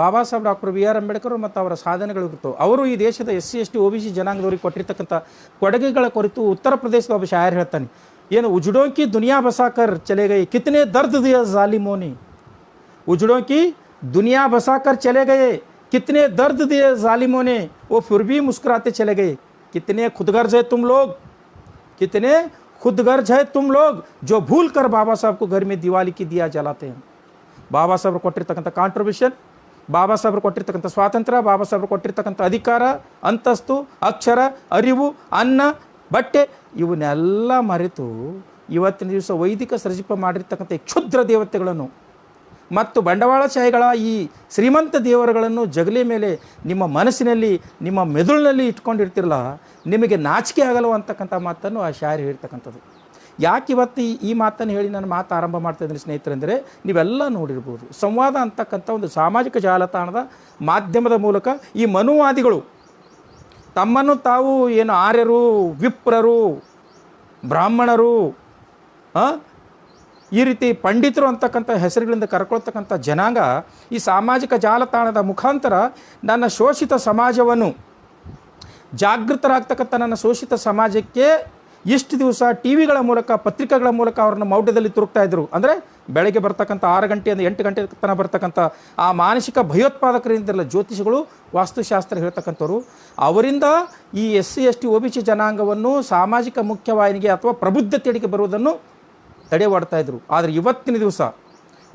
ಬಾಬಾ Saheb doctor B R Ambedkar ಮತ್ತು ಅವರ ಸಾಧನೆಗಳು ಇರ್ತವೆ. ಅವರು ಈ ದೇಶದ SC ST OBC ಜನಾಂಗದವ್ರಿಗೆ ಕೊಟ್ಟಿರ್ತಕ್ಕಂಥ ಕೊಡುಗೆಗಳ ಕುರಿತು ಉತ್ತರ ಪ್ರದೇಶದ ಒಬ್ಬ ಶಾಯರ್ ಹೇಳ್ತಾನೆ, ಏನು ಉಜಡೋं की दुनिया बसाकर चले गए, कितने दर्द दिए जालिमों ने, उजड़ों की दुनिया बसाकर चले गए, कितने दर्द दिए जालिमों ने, वो फिर भी मुस्कुराते चले गए, कितने खुदगर्ज है तुम लोग, कितने खुदगर्ज है तुम लोग जो भूल कर बाबा साहब को घर में दिवाली की दिया जलाते हैं. ಬಾಬಾ ಸಾಹೇಬ್ರು ಕೊಟ್ಟಿರ್ತಕ್ಕಂಥ ಕಾಂಟ್ರಿಬ್ಯೂಷನ್, ಬಾಬಾ ಸಾಹೇಬ್ರು ಕೊಟ್ಟಿರ್ತಕ್ಕಂಥ ಸ್ವಾತಂತ್ರ್ಯ, ಬಾಬಾ ಸಾಹೇಬ್ರು ಕೊಟ್ಟಿರ್ತಕ್ಕಂಥ ಅಧಿಕಾರ, ಅಂತಸ್ತು, ಅಕ್ಷರ, ಅರಿವು, ಅನ್ನ, ಬಟ್ಟೆ ಇವನ್ನೆಲ್ಲ ಮರೆತು ಇವತ್ತಿನ ದಿವಸ ವೈದಿಕ ಸೃಜಿಪ ಮಾಡಿರ್ತಕ್ಕಂಥ ಕ್ಷುದ್ರ ದೇವತೆಗಳನ್ನು ಮತ್ತು ಬಂಡವಾಳಶಾಹಿಗಳ ಈ ಶ್ರೀಮಂತ ದೇವರುಗಳನ್ನು ಜಗಲಿ ಮೇಲೆ ನಿಮ್ಮ ಮನಸ್ಸಿನಲ್ಲಿ, ನಿಮ್ಮ ಮೆದುಳಿನಲ್ಲಿ ಇಟ್ಕೊಂಡಿರ್ತಿರಲ್ಲ, ನಿಮಗೆ ನಾಚಿಕೆ ಆಗಲ್ಲ ಅಂತಕ್ಕಂಥ ಮಾತನ್ನು ಆ ಶಾಯರಿ ಹೇಳ್ತಕ್ಕಂಥದ್ದು. ಯಾಕೆ ಇವತ್ತು ಈ ಮಾತನ್ನು ಹೇಳಿ ನಾನು ಮಾತು ಆರಂಭ ಮಾಡ್ತಾಯಿದ್ದೀನಿ ಸ್ನೇಹಿತರೆಂದರೆ, ನೀವೆಲ್ಲ ನೋಡಿರ್ಬೋದು, ಸಂವಾದ ಅಂತಕ್ಕಂಥ ಒಂದು ಸಾಮಾಜಿಕ ಜಾಲತಾಣದ ಮಾಧ್ಯಮದ ಮೂಲಕ ಈ ಮನುವಾದಿಗಳು ತಮ್ಮನ್ನು ತಾವು ಏನು ಆರ್ಯರು, ವಿಪ್ರರು, ಬ್ರಾಹ್ಮಣರು, ಈ ರೀತಿ ಪಂಡಿತರು ಅಂತಕ್ಕಂಥ ಹೆಸರುಗಳಿಂದ ಕರ್ಕೊಳ್ತಕ್ಕಂಥ ಜನಾಂಗ ಈ ಸಾಮಾಜಿಕ ಜಾಲತಾಣದ ಮುಖಾಂತರ ನನ್ನ ಶೋಷಿತ ಸಮಾಜವನ್ನು, ಜಾಗೃತರಾಗ್ತಕ್ಕಂಥ ನನ್ನ ಶೋಷಿತ ಸಮಾಜಕ್ಕೆ ಇಷ್ಟು ದಿವಸ ಟಿ ವಿಗಳ ಮೂಲಕ, ಪತ್ರಿಕೆಗಳ ಮೂಲಕ ಅವ್ರನ್ನ ಮೌಢ್ಯದಲ್ಲಿ ತುರುಕ್ತಾ ಇದ್ರು. ಅಂದರೆ ಬೆಳಗ್ಗೆ ಬರ್ತಕ್ಕಂಥ 6 ಗಂಟೆಯಿಂದ 8 ಗಂಟೆ ತನಕ ಬರ್ತಕ್ಕಂಥ ಆ ಮಾನಸಿಕ ಭಯೋತ್ಪಾದಕರಿಂದಲ್ಲ ಜ್ಯೋತಿಷಿಗಳು, ವಾಸ್ತುಶಾಸ್ತ್ರ ಹೇಳ್ತಕ್ಕಂಥವ್ರು, ಅವರಿಂದ ಈ SC ST OBC ಜನಾಂಗವನ್ನು ಸಾಮಾಜಿಕ ಮುಖ್ಯವಾಹಿನಿಗೆ ಅಥವಾ ಪ್ರಬುದ್ಧತೆಯಡಿಗೆ ಬರುವುದನ್ನು ತಡೆ ಮಾಡ್ತಾಯಿದ್ರು. ಆದರೆ ಇವತ್ತಿನ ದಿವಸ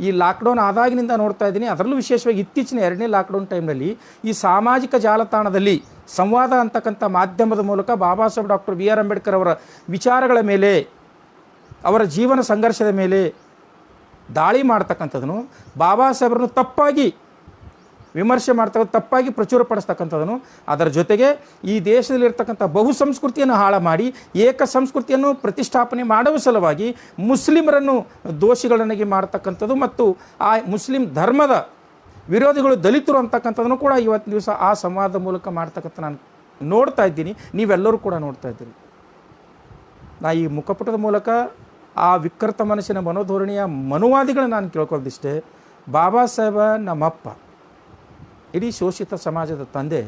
ಈ ಲಾಕ್ಡೌನ್ ಆದಾಗಿನಿಂದ ನೋಡ್ತಾ ಇದ್ದೀನಿ, ಅದರಲ್ಲೂ ವಿಶೇಷವಾಗಿ ಇತ್ತೀಚಿನ 2ನೇ ಲಾಕ್ಡೌನ್ ಟೈಮ್ನಲ್ಲಿ ಈ ಸಾಮಾಜಿಕ ಜಾಲತಾಣದಲ್ಲಿ ಸಂವಾದ ಅಂತಕ್ಕಂಥ ಮಾಧ್ಯಮದ ಮೂಲಕ Baba Saheb doctor B R Ambedkar ಅವರ ವಿಚಾರಗಳ ಮೇಲೆ, ಅವರ ಜೀವನ ಸಂಘರ್ಷದ ಮೇಲೆ ದಾಳಿ ಮಾಡ್ತಕ್ಕಂಥದ್ದನ್ನು, ಬಾಬಾ ಸಾಹೇಬ್ರನ್ನು ತಪ್ಪಾಗಿ ವಿಮರ್ಶೆ ಮಾಡ್ತಕ್ಕಂಥ, ತಪ್ಪಾಗಿ ಪ್ರಚುರಪಡಿಸ್ತಕ್ಕಂಥದ್ದನ್ನು, ಅದರ ಜೊತೆಗೆ ಈ ದೇಶದಲ್ಲಿರ್ತಕ್ಕಂಥ ಬಹು ಸಂಸ್ಕೃತಿಯನ್ನು ಹಾಳು ಮಾಡಿ ಏಕ ಸಂಸ್ಕೃತಿಯನ್ನು ಪ್ರತಿಷ್ಠಾಪನೆ ಮಾಡುವ ಸಲುವಾಗಿ ಮುಸ್ಲಿಮರನ್ನು ದೋಷಿಗಳನ್ನಾಗಿ ಮಾಡ್ತಕ್ಕಂಥದ್ದು ಮತ್ತು ಆ ಮುಸ್ಲಿಂ ಧರ್ಮದ ವಿರೋಧಿಗಳು ದಲಿತರು ಅಂತಕ್ಕಂಥದ್ದನ್ನು ಕೂಡ ಇವತ್ತಿನ ದಿವಸ ಆ ಸಂವಾದದ ಮೂಲಕ ಮಾಡ್ತಕ್ಕಂಥ ನಾನು ನೋಡ್ತಾ ಇದ್ದೀನಿ, ನೀವೆಲ್ಲರೂ ಕೂಡ ನೋಡ್ತಾ ಇದ್ದೀರಿ. ನಾ ಈ ಮುಖಪುಟದ ಮೂಲಕ ಆ ವಿಕೃತ ಮನಸ್ಸಿನ ಮನೋಧೋರಣೆಯ ಮನುವಾದಿಗಳನ್ನ ನಾನು ಕೇಳ್ಕೊಳ್ಳೋದಿಷ್ಟೇ, ಬಾಬಾ ಸಾಹೇಬ ನಮ್ಮಪ್ಪ, ಇಡೀ ಶೋಷಿತ ಸಮಾಜದ ತಂದೆ,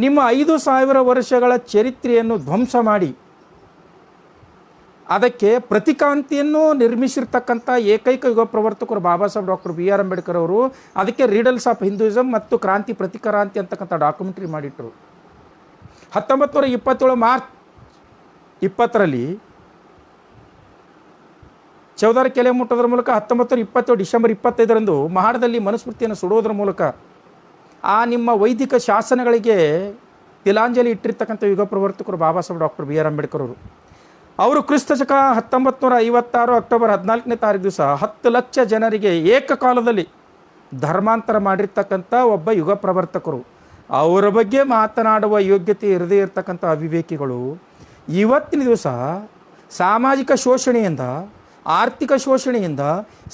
ನಿಮ್ಮ 5000 ವರ್ಷಗಳ ಚರಿತ್ರೆಯನ್ನು ಧ್ವಂಸ ಮಾಡಿ ಅದಕ್ಕೆ ಪ್ರತಿಕಾಂತಿಯನ್ನು ನಿರ್ಮಿಸಿರ್ತಕ್ಕಂಥ ಏಕೈಕ ಯುಗ ಪ್ರವರ್ತಕರು Baba Saheb doctor B R Ambedkar ಅವರು. ಅದಕ್ಕೆ ರೀಡಲ್ಸ್ ಆಫ್ ಹಿಂದೂಯಿಸಮ್ ಮತ್ತು ಕ್ರಾಂತಿ ಪ್ರತಿಕ್ರಾಂತಿ ಅಂತಕ್ಕಂಥ ಡಾಕ್ಯುಮೆಂಟ್ರಿ ಮಾಡಿಟ್ಟರು. 1927 ಮಾರ್ಚ್ 20ರಲ್ಲಿ ಚೌದಾರ ಕೆಲೆ ಮುಟ್ಟೋದ್ರ ಮೂಲಕ 1927 ಡಿಸೆಂಬರ್ 25ರಂದು ಮಹಾಡದಲ್ಲಿ ಮನುಸ್ಮೃತಿಯನ್ನು ಸುಡೋದ್ರ ಮೂಲಕ ಆ ನಿಮ್ಮ ವೈದಿಕ ಶಾಸನಗಳಿಗೆ ತಿಲಾಂಜಲಿ ಇಟ್ಟಿರ್ತಕ್ಕಂಥ ಯುಗ ಪ್ರವರ್ತಕರು Baba Saheb doctor B R Ambedkar ಅವರು. ಅವರು ಕ್ರಿಸ್ತಶಕ 1956 ಅಕ್ಟೋಬರ್ 14ನೇ ತಾರೀಕು ದಿವಸ 10 ಲಕ್ಷ ಜನರಿಗೆ ಏಕಕಾಲದಲ್ಲಿ ಧರ್ಮಾಂತರ ಮಾಡಿರ್ತಕ್ಕಂಥ ಒಬ್ಬ ಯುಗ ಪ್ರವರ್ತಕರು. ಅವರ ಬಗ್ಗೆ ಮಾತನಾಡುವ ಯೋಗ್ಯತೆ ಇರದೇ ಇರತಕ್ಕಂಥ ಅವಿವೇಕಿಗಳು ಇವತ್ತಿನ ದಿವಸ ಸಾಮಾಜಿಕ ಶೋಷಣೆಯಿಂದ, ಆರ್ಥಿಕ ಶೋಷಣೆಯಿಂದ,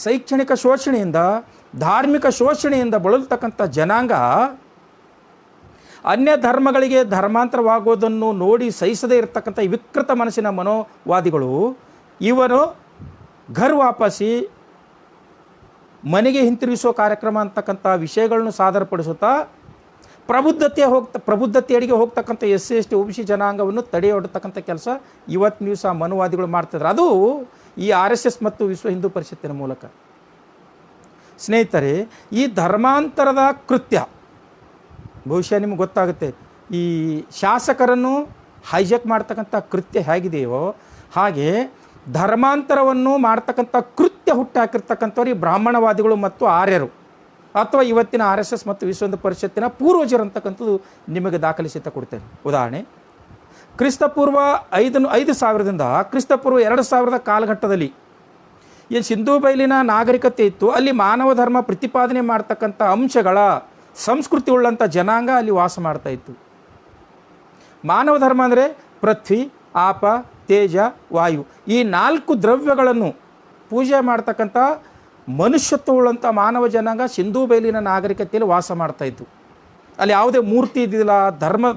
ಶೈಕ್ಷಣಿಕ ಶೋಷಣೆಯಿಂದ, ಧಾರ್ಮಿಕ ಶೋಷಣೆಯಿಂದ ಬಳಲ್ತಕ್ಕಂಥ ಜನಾಂಗ ಅನ್ಯ ಧರ್ಮಗಳಿಗೆ ಧರ್ಮಾಂತರವಾಗೋದನ್ನು ನೋಡಿ ಸಹಿಸದೇ ಇರತಕ್ಕಂಥ ಈ ವಿಕೃತ ಮನಸ್ಸಿನ ಮನೋವಾದಿಗಳು ಇವನು ಘರ್ ವಾಪಸಿ ಮನೆಗೆ ಹಿಂತಿರುಗಿಸೋ ಕಾರ್ಯಕ್ರಮ ಅಂತಕ್ಕಂಥ ವಿಷಯಗಳನ್ನು ಸಾದರಪಡಿಸುತ್ತಾ ಪ್ರಬುದ್ಧತೆಯಡಿಗೆ ಹೋಗ್ತಕ್ಕಂಥ SC ST OBC ಜನಾಂಗವನ್ನು ತಡೆಯೊಡ್ತಕ್ಕಂಥ ಕೆಲಸ ಇವತ್ತಿನ ದಿವಸ ಮನುವಾದಿಗಳು ಮಾಡ್ತಿದ್ರು. ಅದು ಈ RSS ಮತ್ತು ವಿಶ್ವ ಹಿಂದೂ ಪರಿಷತ್ತಿನ ಮೂಲಕ. ಸ್ನೇಹಿತರೆ, ಈ ಧರ್ಮಾಂತರದ ಕೃತ್ಯ ಬಹುಶಃ ನಿಮ್ಗೆ ಗೊತ್ತಾಗುತ್ತೆ. ಈ ಶಾಸಕರನ್ನು ಹೈಜಾಕ್ ಮಾಡ್ತಕ್ಕಂಥ ಕೃತ್ಯ ಹೇಗಿದೆಯೋ ಹಾಗೆ ಧರ್ಮಾಂತರವನ್ನು ಮಾಡ್ತಕ್ಕಂಥ ಕೃತ್ಯ ಹುಟ್ಟಾಕಿರ್ತಕ್ಕಂಥವ್ರು ಈ ಬ್ರಾಹ್ಮಣವಾದಿಗಳು ಮತ್ತು ಆರ್ಯರು ಅಥವಾ ಇವತ್ತಿನ RSS ಮತ್ತು ವಿಶ್ವ ಹಿಂದೂ ಪರಿಷತ್ತಿನ ಪೂರ್ವಜರು ಅಂತಕ್ಕಂಥದ್ದು ನಿಮಗೆ ದಾಖಲಿಸಿತ ಕೊಡ್ತೇನೆ. ಉದಾಹರಣೆ, ಕ್ರಿಸ್ತಪೂರ್ವ 5000ದಿಂದ ಕ್ರಿಸ್ತಪೂರ್ವ 2000 ಕಾಲಘಟ್ಟದಲ್ಲಿ ಏನು ಸಿಂಧೂ ಬಯಲಿನ ನಾಗರಿಕತೆ ಇತ್ತು, ಅಲ್ಲಿ ಮಾನವ ಧರ್ಮ ಪ್ರತಿಪಾದನೆ ಮಾಡ್ತಕ್ಕಂಥ ಅಂಶಗಳ ಸಂಸ್ಕೃತಿ ಉಳ್ಳಂಥ ಜನಾಂಗ ಅಲ್ಲಿ ವಾಸ ಮಾಡ್ತಾಯಿತ್ತು. ಮಾನವ ಧರ್ಮ ಅಂದರೆ ಪೃಥ್ವಿ, ಆಪ, ತೇಜ, ವಾಯು, ಈ 4 ದ್ರವ್ಯಗಳನ್ನು ಪೂಜೆ ಮಾಡ್ತಕ್ಕಂಥ ಮನುಷ್ಯತ್ವ ಉಳ್ಳಂಥ ಮಾನವ ಜನಾಂಗ ಸಿಂಧೂ ಬಯಲಿನ ನಾಗರಿಕತೆಯಲ್ಲಿ ವಾಸ ಮಾಡ್ತಾಯಿತ್ತು. ಅಲ್ಲಿ ಯಾವುದೇ ಮೂರ್ತಿ ಇದ್ದಿಲ್ಲ,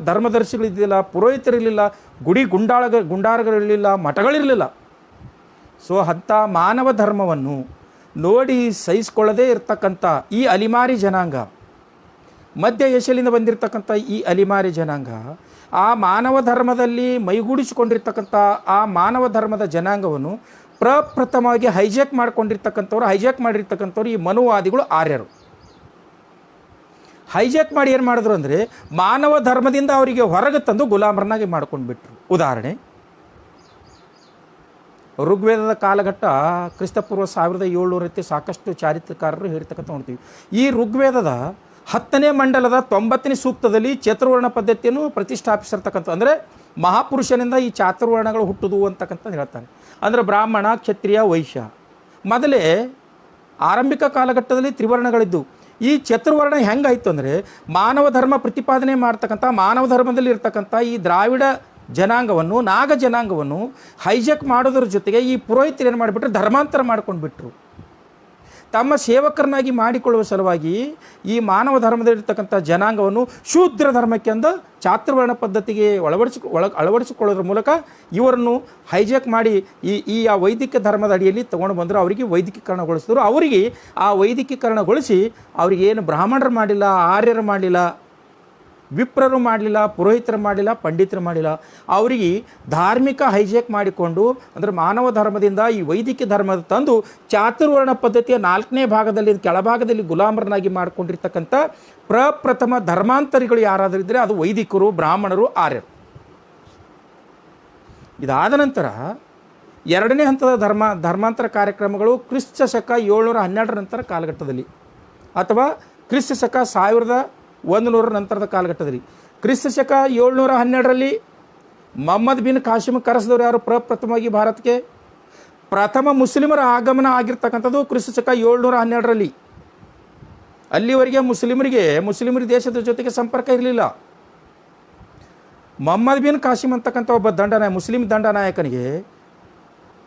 ಧರ್ಮದರ್ಶಿಗಳಿದ್ದಿಲ್ಲ, ಪುರೋಹಿತರಿರಲಿಲ್ಲ, ಗುಂಡಾರಗಳಿರಲಿಲ್ಲ, ಮಠಗಳಿರಲಿಲ್ಲ. ಸೊ ಅಂಥ ಮಾನವ ಧರ್ಮವನ್ನು ನೋಡಿ ಸಹಿಸ್ಕೊಳ್ಳದೇ ಇರ್ತಕ್ಕಂಥ ಈ ಅಲಿಮಾರಿ ಜನಾಂಗ, ಮಧ್ಯ ಏಷ್ಯಾದಿಂದ ಬಂದಿರತಕ್ಕಂಥ ಈ ಅಲಿಮಾರಿ ಜನಾಂಗ ಆ ಮಾನವ ಧರ್ಮದಲ್ಲಿ ಮೈಗೂಡಿಸಿಕೊಂಡಿರ್ತಕ್ಕಂಥ ಆ ಮಾನವ ಧರ್ಮದ ಜನಾಂಗವನ್ನು ಪ್ರಪ್ರಥಮವಾಗಿ ಹೈಜಾಕ್ ಮಾಡಿರ್ತಕ್ಕಂಥವ್ರು ಈ ಮನುವಾದಿಗಳು ಆರ್ಯರು. ಹೈಜಾಕ್ ಮಾಡಿ ಏನು ಮಾಡಿದ್ರು ಅಂದರೆ ಮಾನವ ಧರ್ಮದಿಂದ ಅವರಿಗೆ ಹೊರಗೆ ತಂದು ಗುಲಾಮರನ್ನಾಗಿ ಮಾಡ್ಕೊಂಡ್ಬಿಟ್ರು. ಉದಾಹರಣೆ, ಋಗ್ವೇದದ ಕಾಲಘಟ್ಟ ಕ್ರಿಸ್ತಪೂರ್ವ 1700 ಸಾಕಷ್ಟು ಚಾರಿತ್ರಕಾರರು ಹೇಳ್ತಕ್ಕಂಥ ನೋಡ್ತೀವಿ. ಈ ಋಗ್ವೇದದ 10ನೇ ಮಂಡಲದ 90ನೇ ಸೂಕ್ತದಲ್ಲಿ ಚಾತುರ್ವರ್ಣ ಪದ್ಧತಿಯನ್ನು ಪ್ರತಿಷ್ಠಾಪಿಸಿರ್ತಕ್ಕಂಥ, ಅಂದರೆ ಮಹಾಪುರುಷನಿಂದ ಈ ಚಾತುರ್ವರ್ಣಗಳು ಹುಟ್ಟುದು ಅಂತಕ್ಕಂಥ ಹೇಳ್ತಾರೆ. ಅಂದರೆ ಬ್ರಾಹ್ಮಣ, ಕ್ಷತ್ರಿಯ, ವೈಶ್ಯ. ಮೊದಲೇ ಆರಂಭಿಕ ಕಾಲಘಟ್ಟದಲ್ಲಿ ತ್ರಿವರ್ಣಗಳಿದ್ದು, ಈ ಚತುರ್ವರ್ಣ ಹೆಂಗಾಯಿತು ಅಂದರೆ ಮಾನವ ಧರ್ಮ ಪ್ರತಿಪಾದನೆ ಮಾಡ್ತಕ್ಕಂಥ, ಮಾನವ ಧರ್ಮದಲ್ಲಿ ಇರ್ತಕ್ಕಂಥ ಈ ದ್ರಾವಿಡ ಜನಾಂಗವನ್ನು, ನಾಗ ಜನಾಂಗವನ್ನು ಹೈಜಾಕ್ ಮಾಡೋದ್ರ ಜೊತೆಗೆ ಈ ಪುರೋಹಿತರು ಏನು ಮಾಡಿಬಿಟ್ರು, ಧರ್ಮಾಂತರ ಮಾಡ್ಕೊಂಡು ಬಿಟ್ಟರು. ತಮ್ಮ ಸೇವಕರನ್ನಾಗಿ ಮಾಡಿಕೊಳ್ಳುವ ಸಲುವಾಗಿ ಈ ಮಾನವ ಧರ್ಮದಲ್ಲಿರ್ತಕ್ಕಂಥ ಜನಾಂಗವನ್ನು ಶೂದ್ರ ಧರ್ಮಕ್ಕೆ ಅಂದು ಚಾತುರ್ವರ್ಣ ಪದ್ಧತಿಗೆ ಅಳವಡಿಸಿಕೊಳ್ಳೋದ್ರ ಮೂಲಕ ಇವರನ್ನು ಹೈಜಾಕ್ ಮಾಡಿ ಆ ವೈದಿಕ ಧರ್ಮದ ಅಡಿಯಲ್ಲಿ ತೊಗೊಂಡು ಬಂದರು. ಅವರಿಗೆ ವೈದಿಕೀಕರಣಗೊಳಿಸಿದ್ರು. ಅವರಿಗೆ ಆ ವೈದಿಕೀಕರಣಗೊಳಿಸಿ ಅವರಿಗೆ ಏನು ಬ್ರಾಹ್ಮಣರು ಮಾಡಲಿಲ್ಲ, ಆರ್ಯರು ಮಾಡಲಿಲ್ಲ, ವಿಪ್ರರು ಮಾಡಲಿಲ್ಲ, ಪುರೋಹಿತರು ಮಾಡಲಿಲ್ಲ, ಪಂಡಿತರು ಮಾಡಲಿಲ್ಲ. ಅವರಿಗೆ ಧಾರ್ಮಿಕ ಹೈಜಾಕ್ ಮಾಡಿಕೊಂಡು, ಅಂದರೆ ಮಾನವ ಧರ್ಮದಿಂದ ಈ ವೈದಿಕ ಧರ್ಮದ ತಂದು ಚಾತುರ್ವರ್ಣ ಪದ್ಧತಿಯ 4ನೇ ಭಾಗದಲ್ಲಿ, ಕೆಳಭಾಗದಲ್ಲಿ ಗುಲಾಮರನ್ನಾಗಿ ಮಾಡಿಕೊಂಡಿರ್ತಕ್ಕಂಥ ಪ್ರಪ್ರಥಮ ಧರ್ಮಾಂತರಿಗಳು ಯಾರಾದರೂ ಇದ್ದರೆ ಅದು ವೈದಿಕರು, ಬ್ರಾಹ್ಮಣರು, ಆರ್ಯರು. ಇದಾದ ನಂತರ 2ನೇ ಹಂತದ ಧರ್ಮಾಂತರ ಕಾರ್ಯಕ್ರಮಗಳು ಕ್ರಿಸ್ತ ಶಕ 712 ನಂತರ ಕಾಲಘಟ್ಟದಲ್ಲಿ, ಅಥವಾ ಕ್ರಿಸ್ತ ಶಕ 1100 ನಂತರದ ಕಾಲಘಟ್ಟದಲ್ಲಿ. ಕ್ರಿಸ್ತ ಶಕ 712ರಲ್ಲಿ ಮೊಹಮ್ಮದ್ ಬಿನ್ ಕಾಸಿಮ್ ಕರೆಸಿದವರು ಯಾರು? ಪ್ರಪ್ರಥಮವಾಗಿ ಭಾರತಕ್ಕೆ ಪ್ರಥಮ ಮುಸ್ಲಿಮರ ಆಗಮನ ಆಗಿರ್ತಕ್ಕಂಥದ್ದು ಕ್ರಿಸ್ತ ಶಕ 712ರಲ್ಲಿ. ಅಲ್ಲಿವರೆಗೆ ಮುಸ್ಲಿಮರ ದೇಶದ ಜೊತೆಗೆ ಸಂಪರ್ಕ ಇರಲಿಲ್ಲ. ಮೊಹಮ್ಮದ್ ಬಿನ್ ಕಾಸಿಮ್ ಅಂತಕ್ಕಂಥ ಒಬ್ಬ ಮುಸ್ಲಿಂ ದಂಡನಾಯಕನಿಗೆ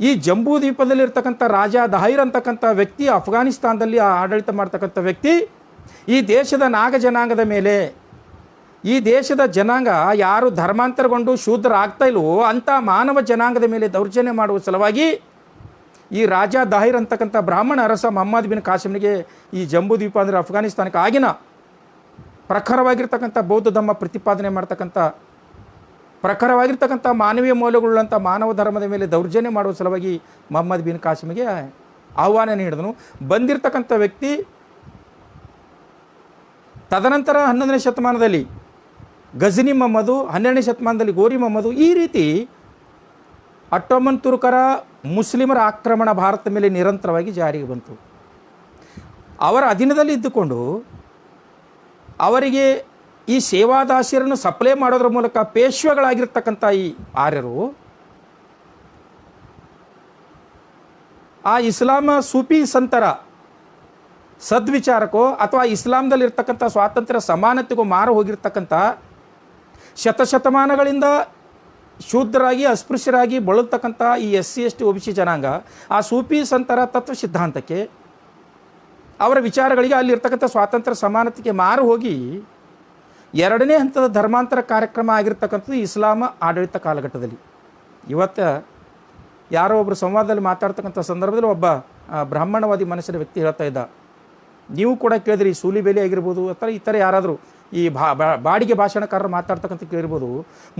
ಈ ಜಂಬೂ ದ್ವೀಪದಲ್ಲಿ ಇರ್ತಕ್ಕಂಥ ರಾಜ ದಹೈರ್ ಅಂತಕ್ಕಂಥ ವ್ಯಕ್ತಿ, ಅಫ್ಘಾನಿಸ್ತಾನದಲ್ಲಿ ಆಡಳಿತ ಮಾಡ್ತಕ್ಕಂಥ ವ್ಯಕ್ತಿ, ಈ ದೇಶದ ನಾಗ ಜನಾಂಗದ ಮೇಲೆ, ಈ ದೇಶದ ಜನಾಂಗ ಯಾರು ಧರ್ಮಾಂತರಗೊಂಡು ಶೂದ್ರ ಆಗ್ತಾ ಇಲ್ವೋ ಅಂಥ ಮಾನವ ಜನಾಂಗದ ಮೇಲೆ ದೌರ್ಜನ್ಯ ಮಾಡುವ ಸಲುವಾಗಿ ಈ ರಾಜ ದಹೈರ್ ಅಂತಕ್ಕಂಥ ಬ್ರಾಹ್ಮಣ ಅರಸ ಮೊಹಮ್ಮದ್ ಬಿನ್ ಕಾಸಿಮ್ನಿಗೆ ಈ ಜಂಬೂ ದ್ವೀಪ ಅಂದರೆ ಅಫ್ಘಾನಿಸ್ತಾನಕ್ಕೆ ಆಗಿನ ಪ್ರಖರವಾಗಿರ್ತಕ್ಕಂಥ ಬೌದ್ಧ ಧರ್ಮ ಪ್ರತಿಪಾದನೆ ಮಾಡ್ತಕ್ಕಂಥ, ಪ್ರಖರವಾಗಿರ್ತಕ್ಕಂಥ ಮಾನವೀಯ ಮೌಲ್ಯಗಳುಳ್ಳಂಥ ಮಾನವ ಧರ್ಮದ ಮೇಲೆ ದೌರ್ಜನ್ಯ ಮಾಡುವ ಸಲುವಾಗಿ ಮೊಹಮ್ಮದ್ ಬಿನ್ ಕಾಸಿಮ್ಗೆ ಆಹ್ವಾನ ನೀಡಿದನು. ಬಂದಿರತಕ್ಕಂಥ ವ್ಯಕ್ತಿ ತದನಂತರ 11ನೇ ಶತಮಾನದಲ್ಲಿ ಗಜನಿ ಮೊಹಮ್ಮದು, 12ನೇ ಶತಮಾನದಲ್ಲಿ ಗೋರಿ ಮೊಹಮ್ಮದು, ಈ ರೀತಿ ಅಟ್ಟೋಮನ್ ತುರ್ಕರ ಮುಸ್ಲಿಮರ ಆಕ್ರಮಣ ಭಾರತದ ಮೇಲೆ ನಿರಂತರವಾಗಿ ಜಾರಿಗೆ ಬಂತು. ಅವರ ಅಧೀನದಲ್ಲಿ ಇದ್ದುಕೊಂಡು ಅವರಿಗೆ ಈ ಸೇವಾದಾಸಿಯರನ್ನು ಸಪ್ಲೈ ಮಾಡೋದ್ರ ಮೂಲಕ ಪೇಶ್ವೆಗಳಾಗಿರ್ತಕ್ಕಂಥ ಈ ಆರ್ಯರು ಆ ಇಸ್ಲಾಮ ಸೂಫಿ ಸಂತರ ಸದ್ವಿಚಾರಕ್ಕೋ ಅಥವಾ ಇಸ್ಲಾಂದಲ್ಲಿರ್ತಕ್ಕಂಥ ಸ್ವಾತಂತ್ರ್ಯ ಸಮಾನತೆಗೂ ಮಾರು ಹೋಗಿರ್ತಕ್ಕಂಥ ಶತಶತಮಾನಗಳಿಂದ ಶೂದ್ರರಾಗಿ ಅಸ್ಪೃಶ್ಯರಾಗಿ ಬಳಲ್ತಕ್ಕಂಥ ಈ SC ST OBC ಜನಾಂಗ ಆ ಸೂಫಿ ಸಂತರ ತತ್ವ ಸಿದ್ಧಾಂತಕ್ಕೆ, ಅವರ ವಿಚಾರಗಳಿಗೆ, ಅಲ್ಲಿರ್ತಕ್ಕಂಥ ಸ್ವಾತಂತ್ರ್ಯ ಸಮಾನತೆಗೆ ಮಾರು ಹೋಗಿ 2ನೇ ಹಂತದ ಧರ್ಮಾಂತರ ಕಾರ್ಯಕ್ರಮ ಆಗಿರ್ತಕ್ಕಂಥದ್ದು ಇಸ್ಲಾಮ ಆಡಳಿತ ಕಾಲಘಟ್ಟದಲ್ಲಿ. ಇವತ್ತು ಯಾರೋ ಒಬ್ಬರು ಸಂವಾದದಲ್ಲಿ ಮಾತಾಡ್ತಕ್ಕಂಥ ಸಂದರ್ಭದಲ್ಲಿ ಒಬ್ಬ ಬ್ರಾಹ್ಮಣವಾದಿ ಮನಸ್ಸಿನ ವ್ಯಕ್ತಿ ಹೇಳ್ತಾ ಇದ್ದ, ನೀವು ಕೂಡ ಕೇಳಿದ್ರಿ, ಸೂಲಿಬೇಲಿ ಆಗಿರ್ಬೋದು ಅಥವಾ ಇತರ ಯಾರಾದರೂ ಈ ಬಾಡಿಗೆ ಭಾಷಣಕಾರರು ಮಾತಾಡ್ತಕ್ಕಂಥ ಕೇಳಿರ್ಬೋದು,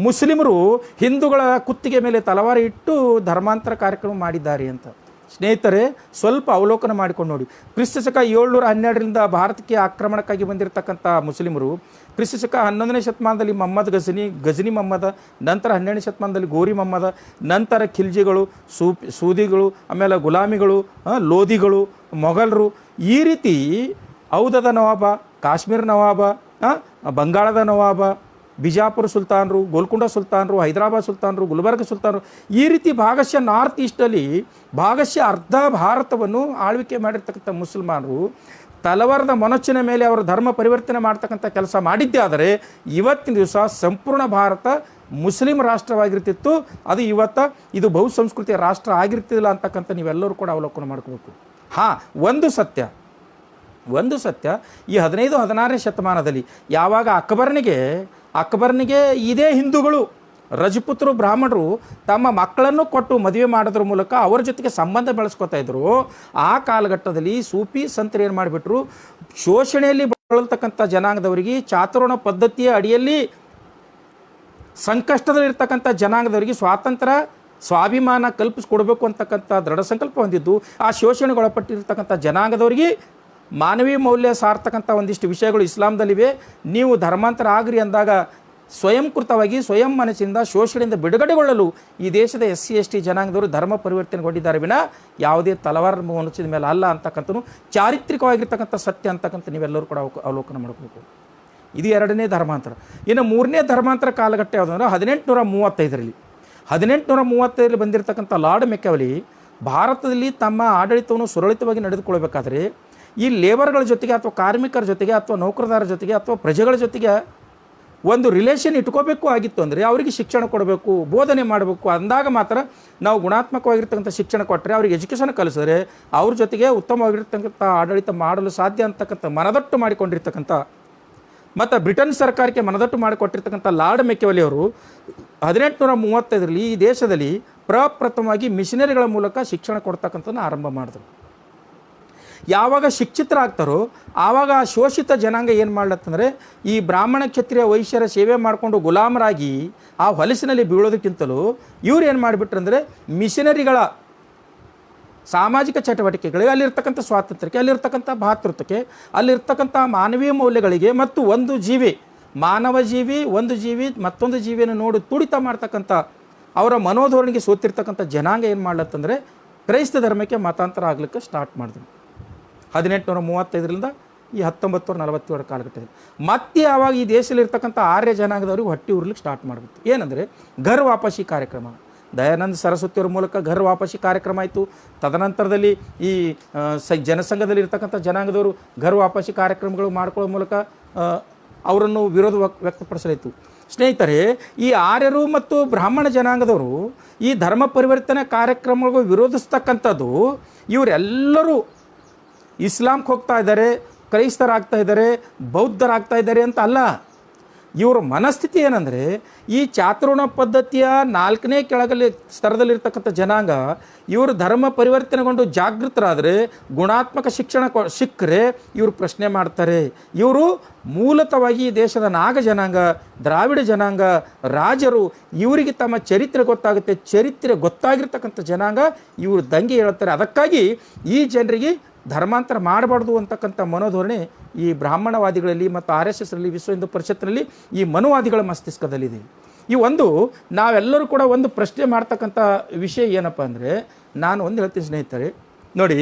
ಮುಸ್ಲಿಮರು ಹಿಂದೂಗಳ ಕುತ್ತಿಗೆ ಮೇಲೆ ತಲವಾರು ಇಟ್ಟು ಧರ್ಮಾಂತರ ಕಾರ್ಯಕ್ರಮ ಮಾಡಿದ್ದಾರೆ ಅಂತ. ಸ್ನೇಹಿತರೆ, ಸ್ವಲ್ಪ ಅವಲೋಕನ ಮಾಡಿಕೊಂಡು ನೋಡಿ. ಕ್ರಿಸ್ತ ಶಕ 712ರಿಂದ ಭಾರತಕ್ಕೆ ಆಕ್ರಮಣಕ್ಕಾಗಿ ಬಂದಿರತಕ್ಕಂಥ ಮುಸ್ಲಿಮರು ಕ್ರಿಸ್ತ ಶಕ 11ನೇ ಶತಮಾನದಲ್ಲಿ ಮೊಹಮ್ಮದ್ ಗಜನಿ ಮೊಹಮ್ಮದ, ನಂತರ 12ನೇ ಶತಮಾನದಲ್ಲಿ ಗೋರಿ ಮೊಹಮ್ಮದ, ನಂತರ ಖಿಲ್ಜಿಗಳು, ಸೂದಿಗಳು, ಆಮೇಲೆ ಗುಲಾಮಿಗಳು, ಲೋಧಿಗಳು, ಮೊಘಲರು, ಈ ರೀತಿ ಔಧದ ನವಾಬ, ಕಾಶ್ಮೀರ ನವಾಬ, ಬಂಗಾಳದ ನವಾಬ, ಬಿಜಾಪುರ ಸುಲ್ತಾನರು, ಗೋಲ್ಕೊಂಡ ಸುಲ್ತಾನರು, ಹೈದರಾಬಾದ್ ಸುಲ್ತಾನರು, ಗುಲ್ಬರ್ಗ ಸುಲ್ತಾನರು, ಈ ರೀತಿ ಭಾಗಶಃ ನಾರ್ತ್ ಈಸ್ಟಲ್ಲಿ ಭಾಗಶಃ ಅರ್ಧ ಭಾರತವನ್ನು ಆಳ್ವಿಕೆ ಮಾಡಿರ್ತಕ್ಕಂಥ ಮುಸಲ್ಮಾನರು ತಲವಾರದ ಮನೋಚ್ಚಿನ ಮೇಲೆ ಅವರ ಧರ್ಮ ಪರಿವರ್ತನೆ ಮಾಡ್ತಕ್ಕಂಥ ಕೆಲಸ ಮಾಡಿದ್ದೇ ಆದರೆ ಇವತ್ತಿನ ದಿವಸ ಸಂಪೂರ್ಣ ಭಾರತ ಮುಸ್ಲಿಂ ರಾಷ್ಟ್ರವಾಗಿರ್ತಿತ್ತು. ಅದು ಇದು ಬಹುಸಂಸ್ಕೃತಿಯ ರಾಷ್ಟ್ರ ಆಗಿರ್ತಿಲ್ಲ ಅಂತಕ್ಕಂಥ ನೀವೆಲ್ಲರೂ ಕೂಡ ಅವಲೋಕನ ಮಾಡ್ಕೋಬೇಕು. ಒಂದು ಸತ್ಯ, ಈ 15-16ನೇ ಶತಮಾನದಲ್ಲಿ ಯಾವಾಗ ಅಕ್ಬರ್ನಿಗೆ ಇದೇ ಹಿಂದೂಗಳು ರಜಪೂತರು ಬ್ರಾಹ್ಮಣರು ತಮ್ಮ ಮಕ್ಕಳನ್ನು ಕೊಟ್ಟು ಮದುವೆ ಮಾಡೋದ್ರ ಮೂಲಕ ಅವರ ಜೊತೆಗೆ ಸಂಬಂಧ ಬೆಳೆಸ್ಕೊತಾ ಇದ್ರು. ಆ ಕಾಲಘಟ್ಟದಲ್ಲಿ ಸೂಫಿ ಸಂತರು ಏನು ಮಾಡಿಬಿಟ್ರು, ಶೋಷಣೆಯಲ್ಲಿ ಬಳಲ್ತಕ್ಕಂಥ ಜನಾಂಗದವರಿಗೆ ಚಾತುರ್ವರ್ಣ ಪದ್ಧತಿಯ ಅಡಿಯಲ್ಲಿ ಸಂಕಷ್ಟದಲ್ಲಿರ್ತಕ್ಕಂಥ ಜನಾಂಗದವರಿಗೆ ಸ್ವಾತಂತ್ರ್ಯ ಸ್ವಾಭಿಮಾನ ಕಲ್ಪಿಸ್ಕೊಡ್ಬೇಕು ಅಂತಕ್ಕಂಥ ದೃಢ ಸಂಕಲ್ಪ ಹೊಂದಿದ್ದು, ಆ ಶೋಷಣೆಗೊಳಪಟ್ಟಿರ್ತಕ್ಕಂಥ ಜನಾಂಗದವರಿಗೆ ಮಾನವೀಯ ಮೌಲ್ಯ ಸಾರ್ತಕ್ಕಂಥ ಒಂದಿಷ್ಟು ವಿಷಯಗಳು ಇಸ್ಲಾಂದಲ್ಲಿವೆ. ನೀವು ಧರ್ಮಾಂತರ ಆಗ್ರಿ ಅಂದಾಗ ಸ್ವಯಂಕೃತವಾಗಿ ಸ್ವಯಂ ಮನಸ್ಸಿಂದ ಶೋಷಣೆಯಿಂದ ಬಿಡುಗಡೆಗೊಳ್ಳಲು ಈ ದೇಶದ SC ST ಜನಾಂಗದವರು ಧರ್ಮ ಪರಿವರ್ತನೆಗೊಂಡಿದ್ದಾರೆ ವಿನ ಯಾವುದೇ ತಲವಾರ ಮನಸ್ಸಿನ ಮೇಲೆ ಅಲ್ಲ ಅಂತಕ್ಕಂಥನು ಚಾರಿತ್ರಿಕವಾಗಿರ್ತಕ್ಕಂಥ ಸತ್ಯ ಅಂತಕ್ಕಂಥ ನೀವೆಲ್ಲರೂ ಕೂಡ ಅವಲೋಕನ ಮಾಡಬೇಕು. ಇದು ಎರಡನೇ ಧರ್ಮಾಂತರ. ಇನ್ನು ಮೂರನೇ ಧರ್ಮಾಂತರ ಕಾಲಘಟ್ಟ ಯಾವುದಂದ್ರೆ 1835ರಲ್ಲಿ 1835ರಲ್ಲಿ ಬಂದಿರತಕ್ಕಂಥ ಲಾರ್ಡ್ ಮೆಕ್ಯಾವಲಿ ಭಾರತದಲ್ಲಿ ತಮ್ಮ ಆಡಳಿತವನ್ನು ಸುರಳಿತವಾಗಿ ನಡೆದುಕೊಳ್ಬೇಕಾದ್ರೆ ಈ ಲೇಬರ್ಗಳ ಜೊತೆಗೆ ಅಥವಾ ಕಾರ್ಮಿಕರ ಜೊತೆಗೆ ಅಥವಾ ನೌಕರದಾರರ ಜೊತೆಗೆ ಅಥವಾ ಪ್ರಜೆಗಳ ಜೊತೆಗೆ ಒಂದು ರಿಲೇಷನ್ ಇಟ್ಕೋಬೇಕು ಆಗಿತ್ತು ಅಂದರೆ ಅವರಿಗೆ ಶಿಕ್ಷಣ ಕೊಡಬೇಕು, ಬೋಧನೆ ಮಾಡಬೇಕು. ಅಂದಾಗ ಮಾತ್ರ ನಾವು ಗುಣಾತ್ಮಕವಾಗಿರ್ತಕ್ಕಂಥ ಶಿಕ್ಷಣ ಕೊಟ್ಟರೆ, ಅವ್ರಿಗೆ ಎಜುಕೇಷನ್ ಕಲಿಸಿದ್ರೆ ಅವ್ರ ಜೊತೆಗೆ ಉತ್ತಮವಾಗಿರ್ತಕ್ಕಂಥ ಆಡಳಿತ ಮಾಡಲು ಸಾಧ್ಯ ಅಂತಕ್ಕಂಥ ಮನದಟ್ಟು ಮಾಡಿಕೊಂಡಿರ್ತಕ್ಕಂಥ ಮತ್ತು ಬ್ರಿಟನ್ ಸರ್ಕಾರಕ್ಕೆ ಮನದಟ್ಟು ಮಾಡಿಕೊಟ್ಟಿರ್ತಕ್ಕಂಥ ಲಾರ್ಡ್ ಮೆಕ್ಯಾವಲಿ ಅವರು 1835ರಲ್ಲಿ ಈ ದೇಶದಲ್ಲಿ ಪ್ರಪ್ರಥಮವಾಗಿ ಮಿಷನರಿಗಳ ಮೂಲಕ ಶಿಕ್ಷಣ ಕೊಡ್ತಕ್ಕಂಥದ್ದನ್ನು ಆರಂಭ ಮಾಡಿದ್ರು. ಯಾವಾಗ ಶಿಕ್ಷಿತರಾಗ್ತಾರೋ ಆವಾಗ ಆ ಶೋಷಿತ ಜನಾಂಗ ಏನು ಮಾಡ್ಲತ್ತಂದರೆ, ಈ ಬ್ರಾಹ್ಮಣ ಕ್ಷತ್ರಿಯ ವೈಶ್ಯರ ಸೇವೆ ಮಾಡಿಕೊಂಡು ಗುಲಾಮರಾಗಿ ಆ ಹೊಲಸಿನಲ್ಲಿ ಬೀಳೋದಕ್ಕಿಂತಲೂ ಇವ್ರು ಏನು ಮಾಡಿಬಿಟ್ರಂದರೆ ಮಿಷನರಿಗಳ ಸಾಮಾಜಿಕ ಚಟುವಟಿಕೆಗಳಿಗೆ, ಅಲ್ಲಿರ್ತಕ್ಕಂಥ ಸ್ವಾತಂತ್ರ್ಯಕ್ಕೆ, ಅಲ್ಲಿರ್ತಕ್ಕಂಥ ಭಾತೃತ್ವಕ್ಕೆ, ಅಲ್ಲಿರ್ತಕ್ಕಂಥ ಮಾನವೀಯ ಮೌಲ್ಯಗಳಿಗೆ ಮತ್ತು ಒಂದು ಜೀವಿ, ಮಾನವ ಜೀವಿ ಒಂದು ಜೀವಿ ಮತ್ತೊಂದು ಜೀವಿಯನ್ನು ನೋಡಿ ತುಡಿತ ಮಾಡ್ತಕ್ಕಂಥ ಅವರ ಮನೋಧೋರಣೆಗೆ ಸೋತಿರ್ತಕ್ಕಂಥ ಜನಾಂಗ ಏನು ಮಾಡ್ಲತ್ತಂದರೆ ಕ್ರೈಸ್ತ ಧರ್ಮಕ್ಕೆ ಮತಾಂತರ ಆಗ್ಲಿಕ್ಕೆ ಸ್ಟಾರ್ಟ್ ಮಾಡಿದ್ರು 1835ರಿಂದ ಈ 1947 ಕಾಲಘಟ್ಟದಲ್ಲಿ. ಮತ್ತೆ ಆವಾಗ ಈ ದೇಶದಲ್ಲಿರ್ತಕ್ಕಂಥ ಆರ್ಯ ಜನಾಂಗದವ್ರಿಗೆ ಹೊಟ್ಟೆ ಉರ್ಲಿಕ್ಕೆ ಸ್ಟಾರ್ಟ್ ಮಾಡಿಬಿಟ್ಟು ಏನಂದರೆ ಘರ್ ವಾಪಸಿ ಕಾರ್ಯಕ್ರಮ. ದಯಾನಂದ ಸರಸ್ವತಿಯವ್ರ ಮೂಲಕ ಘರ್ ವಾಪಸಿ ಕಾರ್ಯಕ್ರಮ ಆಯಿತು. ತದನಂತರದಲ್ಲಿ ಈ ಜನಸಂಘದಲ್ಲಿ ಇರ್ತಕ್ಕಂಥ ಜನಾಂಗದವರು ಘರ್ ವಾಪಸಿ ಕಾರ್ಯಕ್ರಮಗಳು ಮಾಡ್ಕೊಳ್ಳೋ ಮೂಲಕ ಅವರನ್ನು ವಿರೋಧ ವ್ಯಕ್ತಪಡಿಸಲಾಯಿತು. ಸ್ನೇಹಿತರೆ, ಈ ಆರ್ಯರು ಮತ್ತು ಬ್ರಾಹ್ಮಣ ಜನಾಂಗದವರು ಈ ಧರ್ಮ ಪರಿವರ್ತನೆ ಕಾರ್ಯಕ್ರಮಗಳು ವಿರೋಧಿಸ್ತಕ್ಕಂಥದ್ದು ಇವರೆಲ್ಲರೂ ಇಸ್ಲಾಂಗೆ ಹೋಗ್ತಾ ಇದ್ದಾರೆ, ಕ್ರೈಸ್ತರಾಗ್ತಾ ಇದ್ದಾರೆ, ಬೌದ್ಧರಾಗ್ತಾ ಇದ್ದಾರೆ ಅಂತ ಅಲ್ಲ. ಇವರ ಮನಸ್ಥಿತಿ ಏನಂದರೆ, ಈ ಚಾತುರ್ವರ್ಣ ಪದ್ಧತಿಯ 4ನೇ ಕೆಳಗಲ್ಲಿ ಸ್ತರದಲ್ಲಿರ್ತಕ್ಕಂಥ ಜನಾಂಗ ಇವರು ಧರ್ಮ ಪರಿವರ್ತನೆಗೊಂಡು ಜಾಗೃತರಾದರೆ, ಗುಣಾತ್ಮಕ ಶಿಕ್ಷಣ ಸಿಕ್ಕರೆ ಇವರು ಪ್ರಶ್ನೆ ಮಾಡ್ತಾರೆ. ಇವರು ಮೂಲತಃವಾಗಿ ಈ ದೇಶದ ನಾಗ ಜನಾಂಗ, ದ್ರಾವಿಡ ಜನಾಂಗ, ರಾಜರು, ಇವರಿಗೆ ತಮ್ಮ ಚರಿತ್ರೆ ಗೊತ್ತಾಗುತ್ತೆ. ಚರಿತ್ರೆ ಗೊತ್ತಾಗಿರ್ತಕ್ಕಂಥ ಜನಾಂಗ ಇವರು ದಂಗೆ ಹೇಳ್ತಾರೆ. ಅದಕ್ಕಾಗಿ ಈ ಜನರಿಗೆ ಧರ್ಮಾಂತರ ಮಾಡಬಾರ್ದು ಅಂತಕ್ಕಂಥ ಮನೋಧೋರಣೆ ಈ ಬ್ರಾಹ್ಮಣವಾದಿಗಳಲ್ಲಿ ಮತ್ತು RSSರಲ್ಲಿ, ವಿಶ್ವ ಹಿಂದೂ ಪರಿಷತ್ನಲ್ಲಿ ಈ ಮನುವಾದಿಗಳ ಮಸ್ತಿಷ್ಕದಲ್ಲಿದೆ. ಈ ಒಂದು ನಾವೆಲ್ಲರೂ ಕೂಡ ಒಂದು ಪ್ರಶ್ನೆ ಮಾಡ್ತಕ್ಕಂಥ ವಿಷಯ ಏನಪ್ಪ ಅಂದರೆ, ನಾನು ಒಂದು ಹೇಳ್ತೀನಿ ಸ್ನೇಹಿತರೆ, ನೋಡಿ,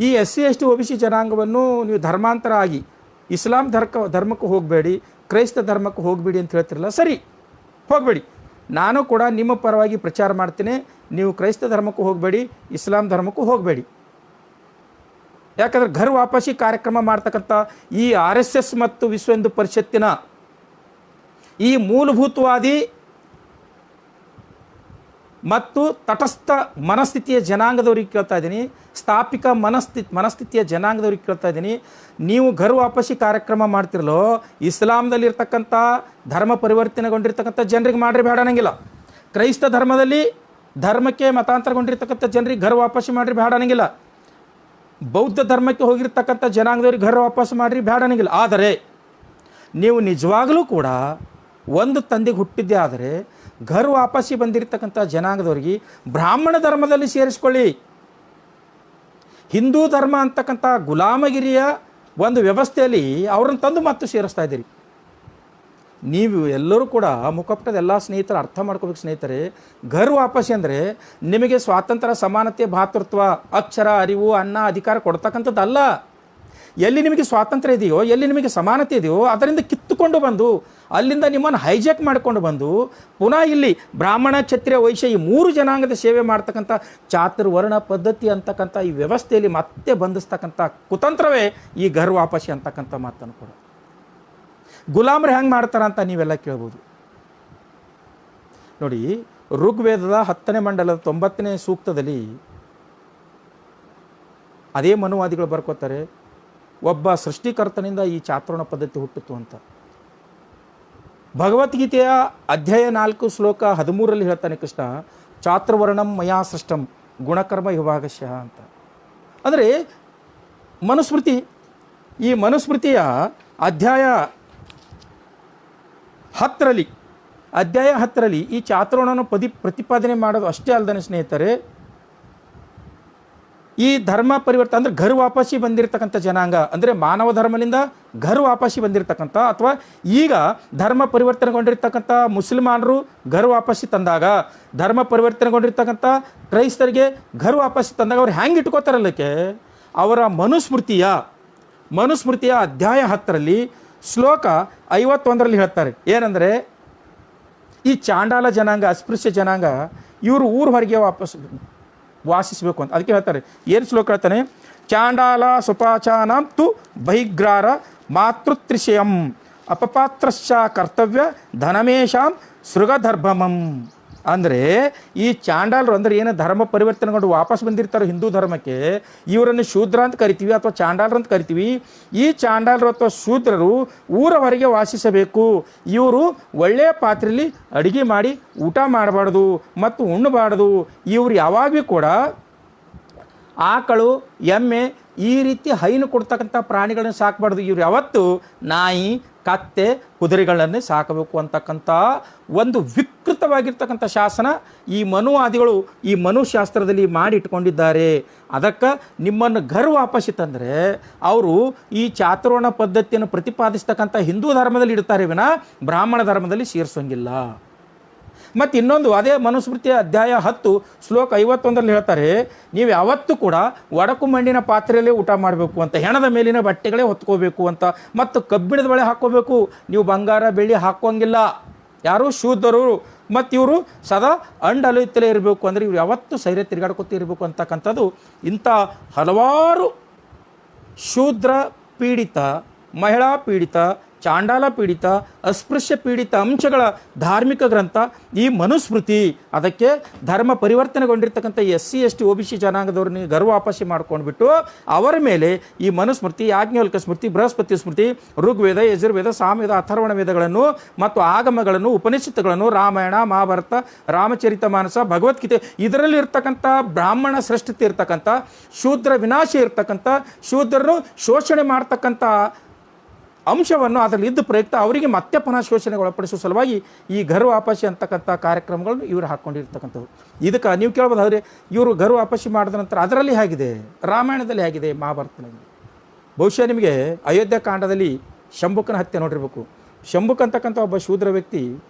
ಈ SC ST OBC ಜನಾಂಗವನ್ನು ನೀವು ಧರ್ಮಾಂತರ ಆಗಿ ಇಸ್ಲಾಂ ಧರ್ಮಕ್ಕೆ ಹೋಗಬೇಡಿ, ಕ್ರೈಸ್ತ ಧರ್ಮಕ್ಕೆ ಹೋಗಬೇಡಿ ಅಂತ ಹೇಳ್ತಿರಲ್ಲ, ಸರಿ, ಹೋಗಬೇಡಿ. ನಾನು ಕೂಡ ನಿಮ್ಮ ಪರವಾಗಿ ಪ್ರಚಾರ ಮಾಡ್ತೀನಿ, ನೀವು ಕ್ರೈಸ್ತ ಧರ್ಮಕ್ಕೂ ಹೋಗಬೇಡಿ, ಇಸ್ಲಾಂ ಧರ್ಮಕ್ಕೂ ಹೋಗಬೇಡಿ. ಯಾಕಂದರೆ ಘರ್ ವಾಪಸಿ ಕಾರ್ಯಕ್ರಮ ಮಾಡ್ತಕ್ಕಂಥ ಈ RSS ಮತ್ತು ವಿಶ್ವ ಹಿಂದೂ ಪರಿಷತ್ತಿನ ಈ ಮೂಲಭೂತವಾದಿ ಮತ್ತು ತಟಸ್ಥ ಮನಸ್ಥಿತಿಯ ಜನಾಂಗದವ್ರಿಗೆ ಕೇಳ್ತಾ ಇದ್ದೀನಿ, ಸ್ಥಾಪಿಕ ಮನಸ್ಥಿತಿಯ ಜನಾಂಗದವ್ರಿಗೆ ಕೇಳ್ತಾ ಇದ್ದೀನಿ, ನೀವು ಘರ್ ವಾಪಸಿ ಕಾರ್ಯಕ್ರಮ ಮಾಡ್ತಿರಲೋ ಇಸ್ಲಾಂದಲ್ಲಿರ್ತಕ್ಕಂಥ ಧರ್ಮ ಪರಿವರ್ತನೆಗೊಂಡಿರ್ತಕ್ಕಂಥ ಜನರಿಗೆ ಮಾಡ್ರಿ ಬೇಡ ಅನ್ನಂಗಿಲ್ಲ. ಕ್ರೈಸ್ತ ಧರ್ಮಕ್ಕೆ ಮತಾಂತರಗೊಂಡಿರ್ತಕ್ಕಂಥ ಜನರಿಗೆ ಘರ್ ವಾಪಸಿ ಮಾಡ್ರಿ ಬೇಡ ಅನ್ನಂಗಿಲ್ಲ. ಬೌದ್ಧ ಧರ್ಮಕ್ಕೆ ಹೋಗಿರ್ತಕ್ಕಂಥ ಜನಾಂಗದವ್ರಿಗೆ ಘರ್ ವಾಪಸ್ ಮಾಡಿರಿ ಬೇಡ ಅನ್ನಂಗಿಲ್ಲ. ಆದರೆ ನೀವು ನಿಜವಾಗಲೂ ಕೂಡ ಒಂದು ತಂದೆಗೆ ಹುಟ್ಟಿದ್ದೇ ಆದರೆ ಘರ್ ವಾಪಸಿ ಬಂದಿರತಕ್ಕಂಥ ಜನಾಂಗದವರಿಗೆ ಬ್ರಾಹ್ಮಣ ಧರ್ಮದಲ್ಲಿ ಸೇರಿಸ್ಕೊಳ್ಳಿ. ಹಿಂದೂ ಧರ್ಮ ಅಂತಕ್ಕಂಥ ಗುಲಾಮಗಿರಿಯ ಒಂದು ವ್ಯವಸ್ಥೆಯಲ್ಲಿ ಅವ್ರನ್ನ ತಂದು ಮತ್ತು ಸೇರಿಸ್ತಾ ಇದ್ದೀರಿ. ನೀವು ಎಲ್ಲರೂ ಕೂಡ ಮುಖಪಟ್ಟದ ಎಲ್ಲ ಸ್ನೇಹಿತರು ಅರ್ಥ ಮಾಡ್ಕೋಬೇಕು ಸ್ನೇಹಿತರೆ. ಘರ್ ವಾಪಸಿ ಅಂದರೆ ನಿಮಗೆ ಸ್ವಾತಂತ್ರ್ಯ, ಸಮಾನತೆ, ಭಾತೃತ್ವ, ಅಕ್ಷರ, ಅರಿವು, ಅನ್ನ, ಅಧಿಕಾರ ಕೊಡ್ತಕ್ಕಂಥದ್ದಲ್ಲ. ಎಲ್ಲಿ ನಿಮಗೆ ಸ್ವಾತಂತ್ರ್ಯ ಇದೆಯೋ, ಎಲ್ಲಿ ನಿಮಗೆ ಸಮಾನತೆ ಇದೆಯೋ ಅದರಿಂದ ಕಿತ್ತುಕೊಂಡು ಬಂದು ಅಲ್ಲಿಂದ ನಿಮ್ಮನ್ನು ಹೈಜಾಕ್ ಮಾಡಿಕೊಂಡು ಬಂದು ಪುನಃ ಇಲ್ಲಿ ಬ್ರಾಹ್ಮಣ, ಕ್ಷತ್ರಿಯ, ವೈಶ್ಯ ಈ 3 ಜನಾಂಗದ ಸೇವೆ ಮಾಡ್ತಕ್ಕಂಥ ಚಾತುರ್ವರ್ಣ ಪದ್ಧತಿ ಅಂತಕ್ಕಂಥ ಈ ವ್ಯವಸ್ಥೆಯಲ್ಲಿ ಮತ್ತೆ ಬಂಧಿಸ್ತಕ್ಕಂಥ ಕುತಂತ್ರವೇ ಈ ಘರ್ ವಾಪಸಿ ಅಂತಕ್ಕಂಥ ಮಾತನ್ನು ಕೂಡ. ಗುಲಾಮರು ಹೆಂಗೆ ಮಾಡ್ತಾರ ಅಂತ ನೀವೆಲ್ಲ ಕೇಳ್ಬೋದು. ನೋಡಿ, ಋಗ್ವೇದದ 10ನೇ ಮಂಡಲದ 90ನೇ ಸೂಕ್ತದಲ್ಲಿ ಅದೇ ಮನುವಾದಿಗಳು ಬರ್ಕೋತಾರೆ, ಒಬ್ಬ ಸೃಷ್ಟಿಕರ್ತನಿಂದ ಈ ಚಾತುರ್ವರ್ಣ ಪದ್ಧತಿ ಹುಟ್ಟಿತು ಅಂತ. ಭಗವದ್ಗೀತೆಯ ಅಧ್ಯಾಯ 4 ಶ್ಲೋಕ 13ರಲ್ಲಿ ಹೇಳ್ತಾನೆ ಕೃಷ್ಣ, ಚಾತುರ್ವರ್ಣಂ ಮಯಾ ಸೃಷ್ಟಂ ಗುಣಕರ್ಮ ವಿಭಾಗಶಃ ಅಂತ. ಅಂದರೆ ಮನುಸ್ಮೃತಿ, ಈ ಮನುಸ್ಮೃತಿಯ ಅಧ್ಯಾಯ 10ರಲ್ಲಿ ಈ ಚಾತುರ್ವರ್ಣವನ್ನು ಪ್ರತಿಪಾದನೆ ಮಾಡೋದು ಅಷ್ಟೇ ಅಲ್ಲದೆ ಸ್ನೇಹಿತರೆ, ಈ ಧರ್ಮ ಪರಿವರ್ತನೆ ಅಂದರೆ ಘರ್ ವಾಪಸಿ ಬಂದಿರತಕ್ಕಂಥ ಜನಾಂಗ, ಅಂದರೆ ಮಾನವ ಧರ್ಮದಿಂದ ಘರ್ ವಾಪಸಿ ಬಂದಿರತಕ್ಕಂಥ ಅಥವಾ ಈಗ ಧರ್ಮ ಪರಿವರ್ತನೆಗೊಂಡಿರ್ತಕ್ಕಂಥ ಮುಸಲ್ಮಾನರು ಘರ್ ವಾಪಸಿ ತಂದಾಗ, ಧರ್ಮ ಪರಿವರ್ತನೆಗೊಂಡಿರ್ತಕ್ಕಂಥ ಕ್ರೈಸ್ತರಿಗೆ ಘರ್ ವಾಪಸಿ ತಂದಾಗ ಅವ್ರು ಹೆಂಗೆ ಇಟ್ಕೋತಾರಲ್ಲಕ್ಕೆ, ಅವರ ಮನುಸ್ಮೃತಿಯ ಅಧ್ಯಾಯ 10ರಲ್ಲಿ ಶ್ಲೋಕ 51ರಲ್ಲಿ ಹೇಳ್ತಾರೆ ಏನಂದರೆ, ಈ ಚಾಂಡಾಲ ಜನಾಂಗ, ಅಸ್ಪೃಶ್ಯ ಜನಾಂಗ ಇವರು ಊರು ಹೊರಗೆ ವಾಸಿಸಬೇಕು ಅಂತ. ಅದಕ್ಕೆ ಹೇಳ್ತಾರೆ, ಏನು ಶ್ಲೋಕ ಹೇಳ್ತಾನೆ, ಚಾಂಡಾಲ ಸುಪಾಚಾನಂ ತು ಬಹಿಗ್ರಾರ ಮಾತೃತ್ರಿಶಯಂ ಅಪಪಾತ್ರಶ್ಚ ಕರ್ತವ್ಯ ಧನಮೇಶಾಂ ಸೃಗಧರ್ಭಮಂ. ಅಂದರೆ ಈ ಚಾಂಡಾಲರು ಅಂದರೆ ಏನು ಧರ್ಮ ಪರಿವರ್ತನೆಗೊಂಡು ವಾಪಸ್ ಬಂದಿರ್ತಾರೆ ಹಿಂದೂ ಧರ್ಮಕ್ಕೆ, ಇವರನ್ನು ಶೂದ್ರ ಅಂತ ಕರಿತೀವಿ ಅಥವಾ ಚಾಂಡಾಲರು ಅಂತ ಕರಿತೀವಿ. ಈ ಚಾಂಡಾಲರು ಅಥವಾ ಶೂದ್ರರು ಊರ ಹೊರಗೆ ವಾಸಿಸಬೇಕು. ಇವರು ಒಳ್ಳೆಯ ಪಾತ್ರೆಯಲ್ಲಿ ಅಡುಗೆ ಮಾಡಿ ಊಟ ಮಾಡಬಾರ್ದು ಮತ್ತು ಉಣ್ಣಬಾರ್ದು. ಇವರು ಯಾವಾಗಲೂ ಕೂಡ ಆಕಳು, ಎಮ್ಮೆ ಈ ರೀತಿ ಹೈನು ಕೊಡ್ತಕ್ಕಂಥ ಪ್ರಾಣಿಗಳನ್ನು ಸಾಕಬಾರ್ದು. ಇವ್ರು ಯಾವತ್ತು ನಾಯಿ, ಕತ್ತೆ, ಕುದುರೆಗಳನ್ನೇ ಸಾಕಬೇಕು ಅಂತಕ್ಕಂಥ ಒಂದು ವಿಕೃತವಾಗಿರ್ತಕ್ಕಂಥ ಶಾಸನ ಈ ಮನುವಾದಿಗಳು ಈ ಮನುಶಾಸ್ತ್ರದಲ್ಲಿ ಮಾಡಿ ಇಟ್ಕೊಂಡಿದ್ದಾರೆ. ಅದಕ್ಕೆ ನಿಮ್ಮನ್ನು ಘರ್ ವಾಪಸಿ ತಂದರೆ ಅವರು ಈ ಚಾತುರ್ವರ್ಣ ಪದ್ಧತಿಯನ್ನು ಪ್ರತಿಪಾದಿಸ್ತಕ್ಕಂಥ ಹಿಂದೂ ಧರ್ಮದಲ್ಲಿ ಇಡ್ತಾರೆ ವಿನ ಬ್ರಾಹ್ಮಣ ಧರ್ಮದಲ್ಲಿ ಸೇರಿಸೋಂಗಿಲ್ಲ. ಮತ್ತು ಇನ್ನೊಂದು ಅದೇ ಮನುಸ್ಮೃತಿಯ ಅಧ್ಯಾಯ 10 ಶ್ಲೋಕ 51ರಲ್ಲಿ ಹೇಳ್ತಾರೆ, ನೀವು ಯಾವತ್ತೂ ಕೂಡ ಒಡಕು ಮಣ್ಣಿನ ಪಾತ್ರೆಯಲ್ಲೇ ಊಟ ಮಾಡಬೇಕು ಅಂತ, ಹೆಣದ ಮೇಲಿನ ಬಟ್ಟೆಗಳೇ ಹೊತ್ಕೋಬೇಕು ಅಂತ, ಮತ್ತು ಕಬ್ಬಿಣದ ಬಳೆ ಹಾಕ್ಕೋಬೇಕು. ನೀವು ಬಂಗಾರ ಬೆಳ್ಳಿ ಹಾಕೋಂಗಿಲ್ಲ. ಯಾರು ಶೂದ್ರರು. ಮತ್ತು ಇವರು ಸದಾ ಅಲೆಯುತ್ತಲೇ ಇರಬೇಕು. ಅಂದರೆ ಇವ್ರು ಯಾವತ್ತೂ ಸೈರ್ಯ ತಿರುಗಾಡ್ಕೊತ ಇರಬೇಕು ಅಂತಕ್ಕಂಥದ್ದು ಇಂಥ ಹಲವಾರು ಶೂದ್ರ ಪೀಡಿತ, ಮಹಿಳಾ ಪೀಡಿತ, ಚಾಂಡಾಲ ಪೀಡಿತ, ಅಸ್ಪೃಶ್ಯ ಪೀಡಿತ ಅಂಶಗಳ ಧಾರ್ಮಿಕ ಗ್ರಂಥ ಈ ಮನುಸ್ಮೃತಿ. ಅದಕ್ಕೆ ಧರ್ಮ ಪರಿವರ್ತನೆಗೊಂಡಿರ್ತಕ್ಕಂಥ SC ST OBC ಜನಾಂಗದವ್ರನ್ನ ಗರ್ವ ವಾಪಸಿ ಮಾಡ್ಕೊಂಡ್ಬಿಟ್ಟು ಅವರ ಮೇಲೆ ಈ ಮನುಸ್ಮೃತಿ, ಯಾಜ್ಞವಲ್ಕ್ಯ ಸ್ಮೃತಿ, ಬೃಹಸ್ಪತಿ ಸ್ಮೃತಿ, ಋಗ್ವೇದ, ಯಜುರ್ವೇದ, ಸಾಮವೇದ, ಅಥರ್ವಣ ವೇದಗಳನ್ನು ಮತ್ತು ಆಗಮಗಳನ್ನು, ಉಪನಿಷತ್ತುಗಳನ್ನು, ರಾಮಾಯಣ, ಮಹಾಭಾರತ, ರಾಮಚರಿತ ಮಾನಸ, ಭಗವದ್ಗೀತೆ ಇದರಲ್ಲಿ ಇರ್ತಕ್ಕಂಥ ಬ್ರಾಹ್ಮಣ ಶ್ರೇಷ್ಠತೆ ಇರ್ತಕ್ಕಂಥ, ಶೂದ್ರ ವಿನಾಶ ಇರ್ತಕ್ಕಂಥ, ಶೂದ್ರರು ಶೋಷಣೆ ಮಾಡ್ತಕ್ಕಂಥ ಅಂಶವನ್ನು ಅದರಲ್ಲಿ ಇದ್ದ ಪ್ರಯುಕ್ತ ಅವರಿಗೆ ಮತ್ತೆ ಪುನಃ ಶೋಷಣೆಗೆ ಒಳಪಡಿಸುವ ಸಲುವಾಗಿ ಈ ಘರ್ ವಾಪಸಿ ಅಂತಕ್ಕಂಥ ಕಾರ್ಯಕ್ರಮಗಳನ್ನು ಇವರು ಹಾಕ್ಕೊಂಡಿರ್ತಕ್ಕಂಥದ್ದು. ಇದಕ್ಕೆ ನೀವು ಕೇಳ್ಬೋದು, ಆದರೆ ಇವರು ಘರ್ ವಾಪಸಿ ಮಾಡಿದ ನಂತರ ಅದರಲ್ಲಿ ಹೇಗಿದೆ, ರಾಮಾಯಣದಲ್ಲಿ ಹೇಗಿದೆ, ಮಹಾಭಾರತದಲ್ಲಿ. ಬಹುಶಃ ನಿಮಗೆ ಅಯೋಧ್ಯ ಕಾಂಡದಲ್ಲಿ ಶಂಭುಕನ ಹತ್ಯೆ ನೋಡಿರಬೇಕು. ಶಂಭುಕ್ ಅಂತಕ್ಕಂಥ ಒಬ್ಬ ಶೂದ್ರ ವ್ಯಕ್ತಿ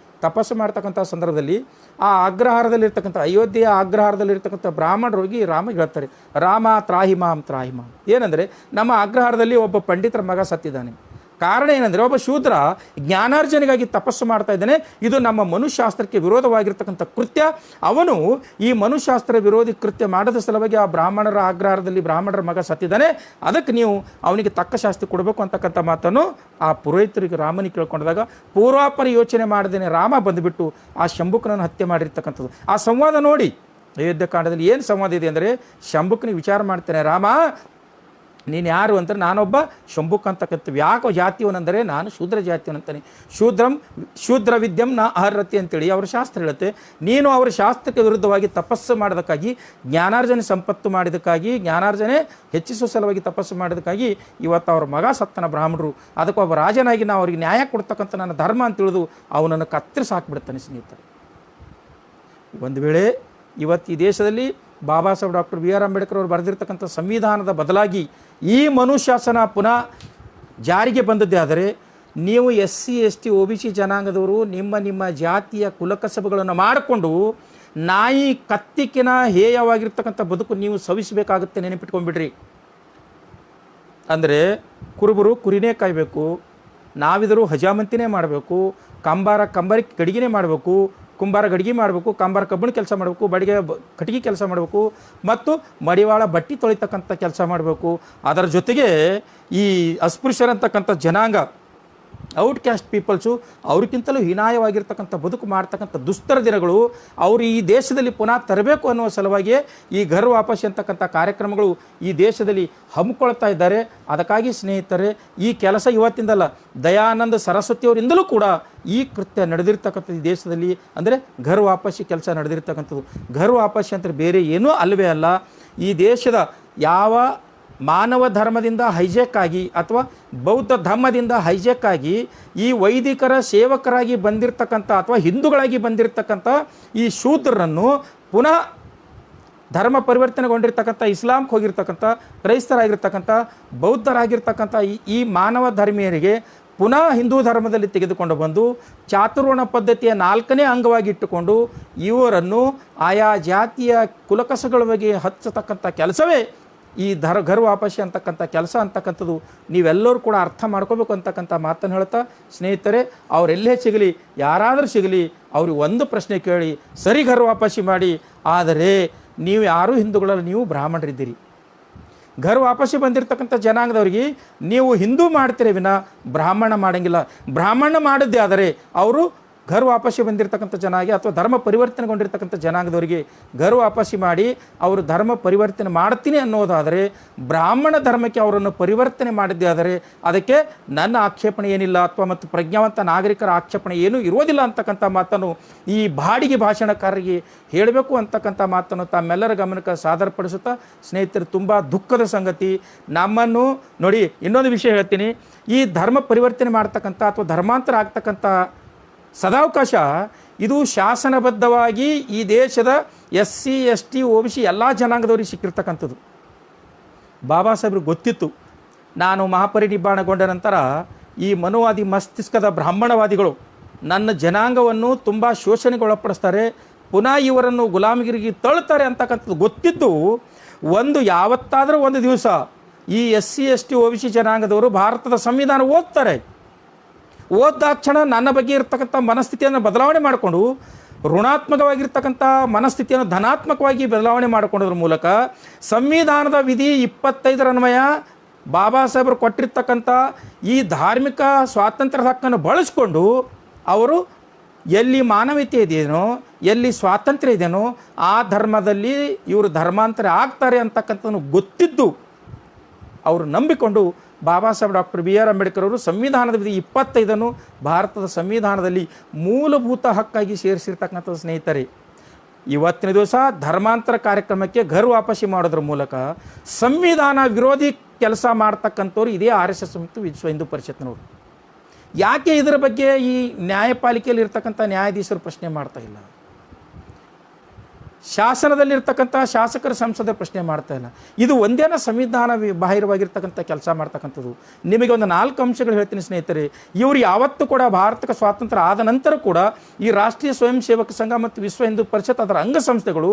ತಪಸ್ಸು ಮಾಡ್ತಕ್ಕಂಥ ಸಂದರ್ಭದಲ್ಲಿ ಆ ಅಗ್ರಹಾರದಲ್ಲಿರ್ತಕ್ಕಂಥ ಅಯೋಧ್ಯೆಯ ಅಗ್ರಹಾರದಲ್ಲಿರ್ತಕ್ಕಂಥ ಬ್ರಾಹ್ಮಣರು ಹೋಗಿ ರಾಮಗೆ ಹೇಳ್ತಾರೆ, ರಾಮ ತ್ರಾಹಿಮಾಂ ತ್ರಾಹಿಮಾಂ. ಏನಂದರೆ, ನಮ್ಮ ಅಗ್ರಹಾರದಲ್ಲಿ ಒಬ್ಬ ಪಂಡಿತರ ಮಗ ಸತ್ತಿದ್ದಾನೆ. ಕಾರಣ ಏನಂದರೆ, ಒಬ್ಬ ಶೂದ್ರ ಜ್ಞಾನಾರ್ಜನೆಗಾಗಿ ತಪಸ್ಸು ಮಾಡ್ತಾ ಇದ್ದಾನೆ. ಇದು ನಮ್ಮ ಮನುಶಾಸ್ತ್ರಕ್ಕೆ ವಿರೋಧವಾಗಿರ್ತಕ್ಕಂಥ ಕೃತ್ಯ. ಅವನು ಈ ಮನುಶಾಸ್ತ್ರ ವಿರೋಧಿ ಕೃತ್ಯ ಮಾಡದ ಸಲುವಾಗಿ ಆ ಬ್ರಾಹ್ಮಣರ ಅಗ್ರಹಾರದಲ್ಲಿ ಬ್ರಾಹ್ಮಣರ ಮಗ ಸತ್ತಿದ್ದಾನೆ. ಅದಕ್ಕೆ ನೀವು ಅವನಿಗೆ ತಕ್ಕ ಶಾಸ್ತಿ ಕೊಡಬೇಕು ಅಂತಕ್ಕಂಥ ಮಾತನ್ನು ಆ ಪುರೋಹಿತರಿಗೆ ರಾಮನಿಗೆ ಕೇಳ್ಕೊಂಡಾಗ ಪೂರ್ವಾಪರ ಯೋಚನೆ ಮಾಡದೇನೆ ರಾಮ ಬಂದುಬಿಟ್ಟು ಆ ಶಂಭುಕನನ್ನು ಹತ್ಯೆ ಮಾಡಿರ್ತಕ್ಕಂಥದ್ದು. ಆ ಸಂವಾದ ನೋಡಿ, ಅಯೋಧ್ಯ ಕಾಂಡದಲ್ಲಿ ಏನು ಸಂವಾದ ಇದೆ ಅಂದರೆ, ಶಂಭುಕನಿಗೆ ವಿಚಾರ ಮಾಡ್ತಾನೆ, ರಾಮ ನೀನು ಯಾರು ಅಂದರೆ, ನಾನೊಬ್ಬ ಶಂಭುಕ್ ಅಂತಕ್ಕಂಥ. ಯಾಕೋ ಜಾತಿಯವನೆಂದರೆ ನಾನು ಶೂದ್ರ ಜಾತಿಯವನಂತಾನೆ. ಶೂದ್ರ ವಿದ್ಯಂ ನ ಅರ್ಹತೆ ಅಂತೇಳಿ ಅವರ ಶಾಸ್ತ್ರ ಹೇಳುತ್ತೆ. ನೀನು ಅವರ ಶಾಸ್ತ್ರಕ್ಕೆ ವಿರುದ್ಧವಾಗಿ ತಪಸ್ಸು ಮಾಡೋದಕ್ಕಾಗಿ, ಜ್ಞಾನಾರ್ಜನೆ ಸಂಪತ್ತು ಮಾಡಿದಕ್ಕಾಗಿ, ಜ್ಞಾನಾರ್ಜನೆ ಹೆಚ್ಚಿಸುವ ಸಲುವಾಗಿ ತಪಸ್ಸು ಮಾಡೋದಕ್ಕಾಗಿ ಇವತ್ತು ಅವ್ರ ಮಗ ಸತ್ತನ ಬ್ರಾಹ್ಮಣರು. ಅದಕ್ಕೆ ಒಬ್ಬ ರಾಜನಾಗಿ ನಾವು ಅವ್ರಿಗೆ ನ್ಯಾಯ ಕೊಡ್ತಕ್ಕಂಥ ನನ್ನ ಧರ್ಮ ಅಂತ ತಿಳಿದು ಅವನನ್ನು ಕತ್ತರಿಸಿ ಹಾಕಿಬಿಡ್ತಾನೆ. ಸ್ನೇಹಿತರೆ, ಒಂದು ವೇಳೆ ಇವತ್ತು ಈ ದೇಶದಲ್ಲಿ ಬಾಬಾ ಸಾಹೇಬ್ ಡಾಕ್ಟರ್ BR ಅಂಬೇಡ್ಕರ್ ಅವರು ಬರೆದಿರ್ತಕ್ಕಂಥ ಸಂವಿಧಾನದ ಬದಲಾಗಿ ಈ ಮನುಶಾಸನ ಪುನಃ ಜಾರಿಗೆ ಬಂದದ್ದೇ ಆದರೆ, ನೀವು SC ST OBC ಜನಾಂಗದವರು ನಿಮ್ಮ ಜಾತಿಯ ಕುಲಕಸಬುಗಳನ್ನು ಮಾಡಿಕೊಂಡು ನಾಯಿ ಕತ್ತಿಕಿನ ಹೇಯವಾಗಿರ್ತಕ್ಕಂಥ ಬದುಕು ನೀವು ಸವಿಸಬೇಕಾಗುತ್ತೆ. ನೆನಪಿಟ್ಕೊಂಡ್ಬಿಡ್ರಿ. ಅಂದರೆ ಕುರುಬರು ಕುರಿನೇ ಕಾಯಬೇಕು, ನಾವಿದರೂ ಹಜಾಮಂತಿನೇ ಮಾಡಬೇಕು, ಕಂಬಾರಕ್ಕೆ ಗಡಿಗೆನೇ ಮಾಡಬೇಕು, ಕುಂಬಾರ ಗಡಿಗೆ ಮಾಡಬೇಕು, ಕಂಬಾರ ಕಬ್ಬಿಣ ಕೆಲಸ ಮಾಡಬೇಕು, ಬಡಿಗೆ ಕಟ್ಟಿಗೆ ಕೆಲಸ ಮಾಡಬೇಕು, ಮತ್ತು ಮಡಿವಾಳ ಬಟ್ಟೆ ತೊಳಿತಕ್ಕಂಥ ಕೆಲಸ ಮಾಡಬೇಕು. ಅದರ ಜೊತೆಗೆ ಈ ಅಸ್ಪೃಶ್ಯರಂತಕ್ಕಂಥ ಜನಾಂಗ ಔಟ್ಕ್ಯಾಸ್ಟ್ ಪೀಪಲ್ಸು ಅವ್ರಿಗಿಂತಲೂ ಹೀನಾಯವಾಗಿರ್ತಕ್ಕಂಥ ಬದುಕು ಮಾಡ್ತಕ್ಕಂಥ ದುಸ್ತರ ದಿನಗಳು ಅವರು ಈ ದೇಶದಲ್ಲಿ ಪುನಃ ತರಬೇಕು ಅನ್ನುವ ಸಲುವಾಗಿಯೇ ಈ ಘರ್ ವಾಪಸ್ ಅಂತಕ್ಕಂಥ ಕಾರ್ಯಕ್ರಮಗಳು ಈ ದೇಶದಲ್ಲಿ ಹಮ್ಮಿಕೊಳ್ತಾ ಇದ್ದಾರೆ. ಅದಕ್ಕಾಗಿ ಸ್ನೇಹಿತರೆ, ಈ ಕೆಲಸ ಇವತ್ತಿಂದಲ್ಲ, ದಯಾನಂದ ಸರಸ್ವತಿಯವರಿಂದಲೂ ಕೂಡ ಈ ಕೃತ್ಯ ನಡೆದಿರ್ತಕ್ಕಂಥದ್ದು ಈ ದೇಶದಲ್ಲಿ. ಅಂದರೆ ಘರ್ ವಾಪಸ್ಸಿ ಕೆಲಸ ನಡೆದಿರ್ತಕ್ಕಂಥದ್ದು. ಘರ್ ವಾಪಸ್ಸಿ ಅಂತ ಬೇರೆ ಏನೂ ಅಲ್ಲವೇ ಅಲ್ಲ. ಈ ದೇಶದ ಯಾವ ಮಾನವ ಧರ್ಮದಿಂದ ಹೈಜೆಕ್ ಆಗಿ ಅಥವಾ ಬೌದ್ಧ ಧರ್ಮದಿಂದ ಹೈಜೆಕ್ ಆಗಿ ಈ ವೈದಿಕರ ಸೇವಕರಾಗಿ ಬಂದಿರತಕ್ಕಂಥ ಅಥವಾ ಹಿಂದೂಗಳಾಗಿ ಬಂದಿರತಕ್ಕಂಥ ಈ ಶೂದ್ರರನ್ನು ಪುನಃ ಧರ್ಮ ಪರಿವರ್ತನೆಗೊಂಡಿರ್ತಕ್ಕಂಥ ಇಸ್ಲಾಂಗೆ ಹೋಗಿರ್ತಕ್ಕಂಥ ಕ್ರೈಸ್ತರಾಗಿರ್ತಕ್ಕಂಥ ಬೌದ್ಧರಾಗಿರ್ತಕ್ಕಂಥ ಈ ಮಾನವ ಧರ್ಮೀಯರಿಗೆ ಪುನಃ ಹಿಂದೂ ಧರ್ಮದಲ್ಲಿ ತೆಗೆದುಕೊಂಡು ಬಂದು ಚಾತುರ್ವರ್ಣ ಪದ್ಧತಿಯ 4ನೇ ಅಂಗವಾಗಿ ಇಟ್ಟುಕೊಂಡು ಇವರನ್ನು ಆಯಾ ಜಾತಿಯ ಕುಲಕಸಗಳ ಬಗ್ಗೆ ಹಚ್ಚತಕ್ಕಂಥ ಕೆಲಸವೇ ಈ ಘರ್ ವಾಪಸ್ಸಿ ಅಂತಕ್ಕಂಥ ಕೆಲಸ ಅಂತಕ್ಕಂಥದ್ದು. ನೀವೆಲ್ಲರೂ ಕೂಡ ಅರ್ಥ ಮಾಡ್ಕೋಬೇಕು ಅಂತಕ್ಕಂಥ ಮಾತನ್ನು ಹೇಳ್ತಾ, ಸ್ನೇಹಿತರೆ, ಅವರೆಲ್ಲೇ ಸಿಗಲಿ, ಯಾರಾದರೂ ಸಿಗಲಿ, ಅವ್ರಿಗೆ ಒಂದು ಪ್ರಶ್ನೆ ಕೇಳಿ, ಸರಿ ಘರ್ ವಾಪಸ್ಸಿ ಮಾಡಿ. ಆದರೆ ನೀವು ಯಾರೂ ಹಿಂದೂಗಳಲ್ಲಿ, ನೀವು ಬ್ರಾಹ್ಮಣರಿದ್ದೀರಿ. ಘರ್ ವಾಪಸ್ಸಿ ಬಂದಿರತಕ್ಕಂಥ ಜನಾಂಗದವ್ರಿಗೆ ನೀವು ಹಿಂದೂ ಮಾಡ್ತೀರಿ ವಿನ ಬ್ರಾಹ್ಮಣ ಮಾಡೋಂಗಿಲ್ಲ. ಬ್ರಾಹ್ಮಣ ಮಾಡಿದ್ದೇ ಆದರೆ ಅವರು ಘರ್ ವಾಪಸ್ಸಿ ಬಂದಿರತಕ್ಕಂಥ ಜನಾಂಗ ಅಥವಾ ಧರ್ಮ ಪರಿವರ್ತನೆಗೊಂಡಿರ್ತಕ್ಕಂಥ ಜನಾಂಗದವರಿಗೆ ಘರ್ ವಾಪಸ್ಸಿ ಮಾಡಿ ಅವರು ಧರ್ಮ ಪರಿವರ್ತನೆ ಮಾಡ್ತೀನಿ ಅನ್ನೋದಾದರೆ, ಬ್ರಾಹ್ಮಣ ಧರ್ಮಕ್ಕೆ ಅವರನ್ನು ಪರಿವರ್ತನೆ ಮಾಡಿದ್ದೇ ಆದರೆ ಅದಕ್ಕೆ ನನ್ನ ಆಕ್ಷೇಪಣೆ ಏನಿಲ್ಲ ಅಥವಾ ಮತ್ತು ಪ್ರಜ್ಞಾವಂತ ನಾಗರಿಕರ ಆಕ್ಷೇಪಣೆ ಏನೂ ಇರೋದಿಲ್ಲ ಅಂತಕ್ಕಂಥ ಮಾತನ್ನು ಈ ಬಾಡಿಗೆ ಭಾಷಣಕಾರರಿಗೆ ಹೇಳಬೇಕು ಅಂತಕ್ಕಂಥ ಮಾತನ್ನು ತಮ್ಮೆಲ್ಲರ ಗಮನಕ್ಕೆ ಸಾದರಪಡಿಸುತ್ತಾ, ಸ್ನೇಹಿತರು, ತುಂಬ ದುಃಖದ ಸಂಗತಿ. ನಮ್ಮನ್ನು ನೋಡಿ, ಇನ್ನೊಂದು ವಿಷಯ ಹೇಳ್ತೀನಿ. ಈ ಧರ್ಮ ಪರಿವರ್ತನೆ ಮಾಡ್ತಕ್ಕಂಥ ಅಥವಾ ಧರ್ಮಾಂತರ ಆಗ್ತಕ್ಕಂಥ ಸದಾವಕಾಶ ಇದು ಶಾಸನಬದ್ಧವಾಗಿ ಈ ದೇಶದ SC ST OBC ಎಲ್ಲ ಜನಾಂಗದವ್ರಿಗೆ ಸಿಕ್ಕಿರ್ತಕ್ಕಂಥದ್ದು. ಬಾಬಾ ಸಾಹೇಬ್ರಿಗೆ ಗೊತ್ತಿತ್ತು, ನಾನು ಮಹಾಪರಿನಿಬ್ಬಾಣಗೊಂಡ ನಂತರ ಈ ಮನುವಾದಿ ಮಸ್ತಿಷ್ಕದ ಬ್ರಾಹ್ಮಣವಾದಿಗಳು ನನ್ನ ಜನಾಂಗವನ್ನು ತುಂಬ ಶೋಷಣೆಗೊಳಪಡಿಸ್ತಾರೆ, ಪುನಃ ಇವರನ್ನು ಗುಲಾಮಗಿರಿಗೆ ತಳ್ತಾರೆ ಅಂತಕ್ಕಂಥದ್ದು ಗೊತ್ತಿದ್ದು ಯಾವತ್ತಾದರೂ ಒಂದು ದಿವಸ ಈ SC ST OBC ಜನಾಂಗದವರು ಭಾರತದ ಸಂವಿಧಾನ ಓದ್ತಾರೆ. ಓದಾಕ್ಷಣ ನನ್ನ ಬಗ್ಗೆ ಇರ್ತಕ್ಕಂಥ ಮನಸ್ಥಿತಿಯನ್ನು ಬದಲಾವಣೆ ಮಾಡಿಕೊಂಡು ಋಣಾತ್ಮಕವಾಗಿರ್ತಕ್ಕಂಥ ಮನಸ್ಥಿತಿಯನ್ನು ಧನಾತ್ಮಕವಾಗಿ ಬದಲಾವಣೆ ಮಾಡಿಕೊಳ್ಳೋದ್ರ ಮೂಲಕ ಸಂವಿಧಾನದ ವಿಧಿ 25ರ ಅನ್ವಯ ಬಾಬಾ ಸಾಹೇಬರು ಕೊಟ್ಟಿರ್ತಕ್ಕಂಥ ಈ ಧಾರ್ಮಿಕ ಸ್ವಾತಂತ್ರ್ಯದ ಹಕ್ಕನ್ನು ಬಳಸ್ಕೊಂಡು ಅವರು ಎಲ್ಲಿ ಮಾನವೀಯತೆ ಇದೆಯೋ, ಎಲ್ಲಿ ಸ್ವಾತಂತ್ರ್ಯ ಇದೆಯೋ ಆ ಧರ್ಮದಲ್ಲಿ ಇವರು ಧರ್ಮಾಂತರ ಆಗ್ತಾರೆ ಅಂತಕ್ಕಂಥದ್ದು ಗೊತ್ತಿದ್ದು ಅವರು ನಂಬಿಕೊಂಡು ಬಾಬಾ ಸಾಹೇಬ್ ಡಾಕ್ಟರ್ BR ಅಂಬೇಡ್ಕರ್ ಅವರು ಸಂವಿಧಾನದ ವಿಧಿ 25ಅನ್ನು ಭಾರತದ ಸಂವಿಧಾನದಲ್ಲಿ ಮೂಲಭೂತ ಹಕ್ಕಾಗಿ ಸೇರಿಸಿರ್ತಕ್ಕಂಥದ್ದು. ಸ್ನೇಹಿತರೆ, ಇವತ್ತಿನ ದಿವಸ ಧರ್ಮಾಂತರ ಕಾರ್ಯಕ್ರಮಕ್ಕೆ ಘರ್ ವಾಪಸ್ಸಿ ಮಾಡೋದ್ರ ಮೂಲಕ ಸಂವಿಧಾನ ವಿರೋಧಿ ಕೆಲಸ ಮಾಡ್ತಕ್ಕಂಥವ್ರು ಇದೇ RSS ಮತ್ತು ವಿಶ್ವ ಹಿಂದೂ ಪರಿಷತ್ನವರು. ಯಾಕೆ ಇದರ ಬಗ್ಗೆ ಈ ನ್ಯಾಯಪಾಲಿಕೆಯಲ್ಲಿ ಇರ್ತಕ್ಕಂಥ ನ್ಯಾಯಾಧೀಶರು ಪ್ರಶ್ನೆ ಮಾಡ್ತಾ ಇಲ್ಲ? ಶಾಸನದಲ್ಲಿರ್ತಕ್ಕಂಥ ಶಾಸಕರ ಸಂಸದರ ಪ್ರಶ್ನೆ ಮಾಡ್ತಾ ಇಲ್ಲ. ಇದು ಒಂದೇನ ಸಂವಿಧಾನ ಬಾಹಿರವಾಗಿರ್ತಕ್ಕಂಥ ಕೆಲಸ ಮಾಡ್ತಕ್ಕಂಥದ್ದು. ನಿಮಗೆ ಒಂದು 4 ಅಂಶಗಳು ಹೇಳ್ತೀನಿ ಸ್ನೇಹಿತರೆ. ಇವರು ಯಾವತ್ತೂ ಕೂಡ ಭಾರತಕ್ಕೆ ಸ್ವಾತಂತ್ರ್ಯ ಆದ ನಂತರ ಕೂಡ ಈ ರಾಷ್ಟ್ರೀಯ ಸ್ವಯಂ ಸೇವಕ ಸಂಘ ಮತ್ತು ವಿಶ್ವ ಹಿಂದೂ ಪರಿಷತ್ ಅದರ ಅಂಗಸಂಸ್ಥೆಗಳು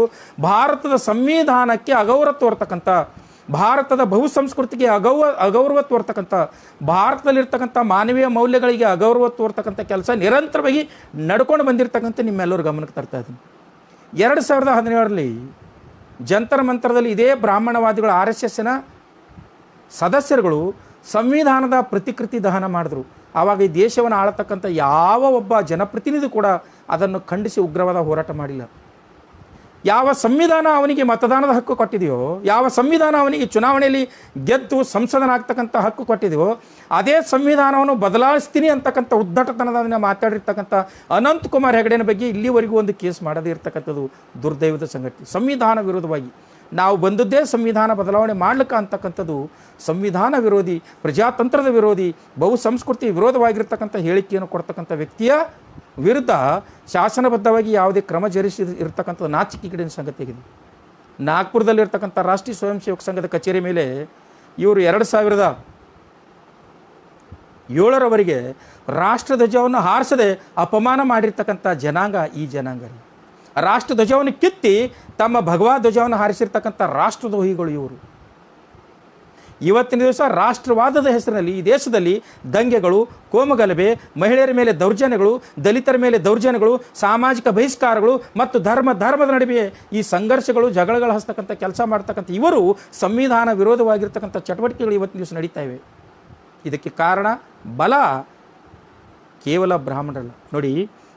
ಭಾರತದ ಸಂವಿಧಾನಕ್ಕೆ ಅಗೌರವ ತೋರ್ತಕ್ಕಂಥ, ಭಾರತದ ಬಹುಸಂಸ್ಕೃತಿಗೆ ಅಗೌರವ ತೋರ್ತಕ್ಕಂಥ, ಭಾರತದಲ್ಲಿರ್ತಕ್ಕಂಥ ಮಾನವೀಯ ಮೌಲ್ಯಗಳಿಗೆ ಅಗೌರವ ತೋರ್ತಕ್ಕಂಥ ಕೆಲಸ ನಿರಂತರವಾಗಿ ನಡ್ಕೊಂಡು ಬಂದಿರತಕ್ಕಂಥ ನಿಮ್ಮೆಲ್ಲರೂ ಗಮನಕ್ಕೆ ತರ್ತಾ ಇದ್ದೀನಿ. 2017ರಲ್ಲಿ ಜಂತರ ಮಂತ್ರದಲ್ಲಿ ಇದೇ ಬ್ರಾಹ್ಮಣವಾದಿಗಳು RSSನ ಸದಸ್ಯರುಗಳು ಸಂವಿಧಾನದ ಪ್ರತಿಕೃತಿ ದಹನ ಮಾಡಿದ್ರು. ಆವಾಗ ಈ ದೇಶವನ್ನು ಆಳತಕ್ಕಂಥ ಯಾವ ಒಬ್ಬ ಜನಪ್ರತಿನಿಧಿ ಕೂಡ ಅದನ್ನು ಖಂಡಿಸಿ ಉಗ್ರವಾದ ಹೋರಾಟ ಮಾಡಿಲ್ಲ. ಯಾವ ಸಂವಿಧಾನ ಅವನಿಗೆ ಮತದಾನದ ಹಕ್ಕು ಕೊಟ್ಟಿದೆಯೋ, ಯಾವ ಸಂವಿಧಾನ ಅವನಿಗೆ ಚುನಾವಣೆಯಲ್ಲಿ ಗೆದ್ದು ಸಂಸದನಾಗ್ತಕ್ಕಂಥ ಹಕ್ಕು ಕೊಟ್ಟಿದೆಯೋ, ಅದೇ ಸಂವಿಧಾನವನ್ನು ಬದಲಾಯಿಸ್ತೀನಿ ಅಂತಕ್ಕಂಥ ಉದ್ದಟತನದ ಮಾತಾಡಿರ್ತಕ್ಕಂಥ ಅನಂತಕುಮಾರ್ ಹೆಗಡೆನ ಬಗ್ಗೆ ಇಲ್ಲಿವರೆಗೂ ಒಂದು ಕೇಸ್ ಮಾಡದೇ ಇರ್ತಕ್ಕಂಥದ್ದು ದುರ್ದೈವದ ಸಂಗತಿ. ಸಂವಿಧಾನ ವಿರೋಧವಾಗಿ ನಾವು ಬಂದದ್ದೇ ಸಂವಿಧಾನ ಬದಲಾವಣೆ ಮಾಡ್ಲಿಕ್ಕೆ ಅಂತಕ್ಕಂಥದ್ದು ಸಂವಿಧಾನ ವಿರೋಧಿ, ಪ್ರಜಾತಂತ್ರದ ವಿರೋಧಿ, ಬಹುಸಂಸ್ಕೃತಿ ವಿರೋಧವಾಗಿರ್ತಕ್ಕಂಥ ಹೇಳಿಕೆಯನ್ನು ಕೊಡ್ತಕ್ಕಂಥ ವ್ಯಕ್ತಿಯ ವಿರುದ್ಧ ಶಾಸನಬದ್ಧವಾಗಿ ಯಾವುದೇ ಕ್ರಮ ಜರುಗಿಸಿ ಇರ್ತಕ್ಕಂಥದ್ದು ನಾಚಿಕೆಗೇಡಿನ ಸಂಗತಿಯಾಗಿದೆ. ನಾಗ್ಪುರದಲ್ಲಿರ್ತಕ್ಕಂಥ ರಾಷ್ಟ್ರೀಯ ಸ್ವಯಂ ಸೇವಕ ಸಂಘದ ಕಚೇರಿ ಮೇಲೆ ಇವರು 2007ರವರೆಗೆ ರಾಷ್ಟ್ರಧ್ವಜವನ್ನು ಹಾರಿಸದೆ ಅಪಮಾನ ಮಾಡಿರ್ತಕ್ಕಂಥ ಜನಾಂಗ ಈ ಜನಾಂಗ. ರಾಷ್ಟ್ರಧ್ವಜವನ್ನು ಕಿತ್ತಿ ತಮ್ಮ ಭಗವಾ ಧ್ವಜವನ್ನು ಹಾರಿಸಿರ್ತಕ್ಕಂಥ ರಾಷ್ಟ್ರದ್ರೋಹಿಗಳು ಇವರು. ಇವತ್ತಿನ ದಿವಸ ರಾಷ್ಟ್ರವಾದದ ಹೆಸರಿನಲ್ಲಿ ಈ ದೇಶದಲ್ಲಿ ದಂಗೆಗಳು, ಕೋಮಗಲಭೆ, ಮಹಿಳೆಯರ ಮೇಲೆ ದೌರ್ಜನ್ಯಗಳು, ದಲಿತರ ಮೇಲೆ ದೌರ್ಜನ್ಯಗಳು, ಸಾಮಾಜಿಕ ಬಹಿಷ್ಕಾರಗಳು ಮತ್ತು ಧರ್ಮದ ನಡುವೆ ಈ ಸಂಘರ್ಷಗಳು, ಜಗಳಗಳು ಹಸ್ತಕ್ಕಂಥ ಕೆಲಸ ಮಾಡ್ತಕ್ಕಂಥ ಇವರು ಸಂವಿಧಾನ ವಿರೋಧವಾಗಿರ್ತಕ್ಕಂಥ ಚಟುವಟಿಕೆಗಳು ಇವತ್ತಿನ ದಿವಸ ನಡೀತಾ ಇವೆ. ಇದಕ್ಕೆ ಕಾರಣ ಬಲ ಕೇವಲ ಬ್ರಾಹ್ಮಣರಲ್ಲ. ನೋಡಿ,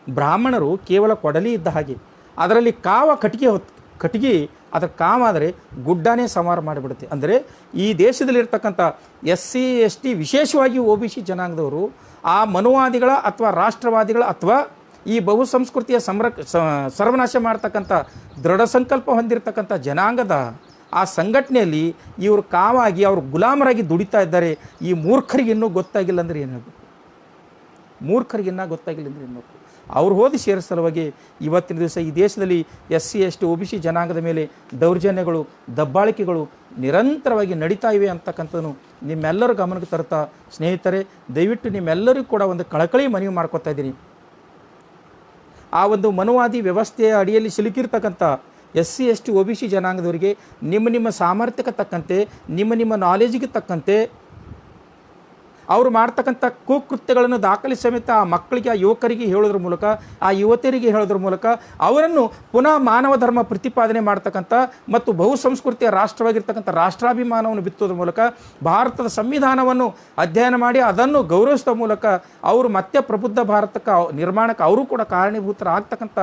ಬ್ರಾಹ್ಮಣರು ಕೇವಲ ಕೊಡಲಿ ಇದ್ದ ಹಾಗೆ, ಅದರಲ್ಲಿ ಕಾವ ಕಟ್ಟಿಗೆ ಅದರ ಕಾವಾದರೆ ಗುಡ್ಡಾನೇ ಸಂಹಾರ ಮಾಡಿಬಿಡುತ್ತೆ. ಅಂದರೆ ಈ ದೇಶದಲ್ಲಿರ್ತಕ್ಕಂಥ SC ST ವಿಶೇಷವಾಗಿ OBC ಜನಾಂಗದವರು ಆ ಮನುವಾದಿಗಳ ಅಥವಾ ರಾಷ್ಟ್ರವಾದಿಗಳ ಅಥವಾ ಈ ಬಹುಸಂಸ್ಕೃತಿಯ ಸರ್ವನಾಶ ಮಾಡ್ತಕ್ಕಂಥ ದೃಢ ಸಂಕಲ್ಪ ಹೊಂದಿರತಕ್ಕಂಥ ಜನಾಂಗದ ಆ ಸಂಘಟನೆಯಲ್ಲಿ ಇವರು ಕಾವಾಗಿ ಅವರು ಗುಲಾಮರಾಗಿ ದುಡಿತಾ ಇದ್ದಾರೆ. ಈ ಮೂರ್ಖರಿಗೆ ಇನ್ನೂ ಗೊತ್ತಾಗಿಲ್ಲ ಅಂದರೆ ಏನು ಹೇಳಬೇಕು? ಮೂರ್ಖರಿಗೆ ಇನ್ನೂ ಗೊತ್ತಾಗಿಲ್ಲ ಅಂದರೆ ಏನು ಮಾಡಬೇಕು? ಅವ್ರು ಹೋದಿ ಸೇರೋ ಸಲುವಾಗಿ ಇವತ್ತಿನ ದಿವಸ ಈ ದೇಶದಲ್ಲಿ SC ST OBC ಜನಾಂಗದ ಮೇಲೆ ದೌರ್ಜನ್ಯಗಳು, ದಬ್ಬಾಳಿಕೆಗಳು ನಿರಂತರವಾಗಿ ನಡೀತಾ ಇವೆ ಅಂತಕ್ಕಂಥದ್ದು ನಿಮ್ಮೆಲ್ಲರ ಗಮನಕ್ಕೆ ತರ್ತಾ, ಸ್ನೇಹಿತರೆ, ದಯವಿಟ್ಟು ನಿಮ್ಮೆಲ್ಲರಿಗೂ ಕೂಡ ಒಂದು ಕಳಕಳಿ ಮನವಿ ಮಾಡ್ಕೊತಾ ಇದ್ದೀನಿ. ಆ ಒಂದು ಮನುವಾದಿ ವ್ಯವಸ್ಥೆಯ ಅಡಿಯಲ್ಲಿ ಸಿಲುಕಿರ್ತಕ್ಕಂಥ SC ST OBC ಜನಾಂಗದವರಿಗೆ ನಿಮ್ಮ ಸಾಮರ್ಥ್ಯಕ್ಕೆ ತಕ್ಕಂತೆ, ನಿಮ್ಮ ನಾಲೆಜಿಗೆ ತಕ್ಕಂತೆ ಅವರು ಮಾಡ್ತಕ್ಕಂಥ ಕುಕೃತ್ಯಗಳನ್ನು ದಾಖಲಿಸಿ ಸಮೇತ ಆ ಮಕ್ಕಳಿಗೆ, ಆ ಯುವಕರಿಗೆ ಹೇಳೋದ್ರ ಮೂಲಕ, ಆ ಯುವತಿಯರಿಗೆ ಹೇಳೋದ್ರ ಮೂಲಕ ಅವರನ್ನು ಪುನಃ ಮಾನವ ಧರ್ಮ ಪ್ರತಿಪಾದನೆ ಮಾಡ್ತಕ್ಕಂಥ ಮತ್ತು ಬಹುಸಂಸ್ಕೃತಿಯ ರಾಷ್ಟ್ರವಾಗಿರ್ತಕ್ಕಂಥ ರಾಷ್ಟ್ರಾಭಿಮಾನವನ್ನು ಬಿತ್ತೋದ್ರ ಮೂಲಕ ಭಾರತದ ಸಂವಿಧಾನವನ್ನು ಅಧ್ಯಯನ ಮಾಡಿ ಅದನ್ನು ಗೌರವಿಸೋ ಮೂಲಕ ಅವರು ಮತ್ತೆ ಪ್ರಬುದ್ಧ ಭಾರತಕ್ಕೆ ನಿರ್ಮಾಣಕ್ಕೆ ಅವರು ಕೂಡ ಕಾರಣೀಭೂತರಾಗ್ತಕ್ಕಂಥ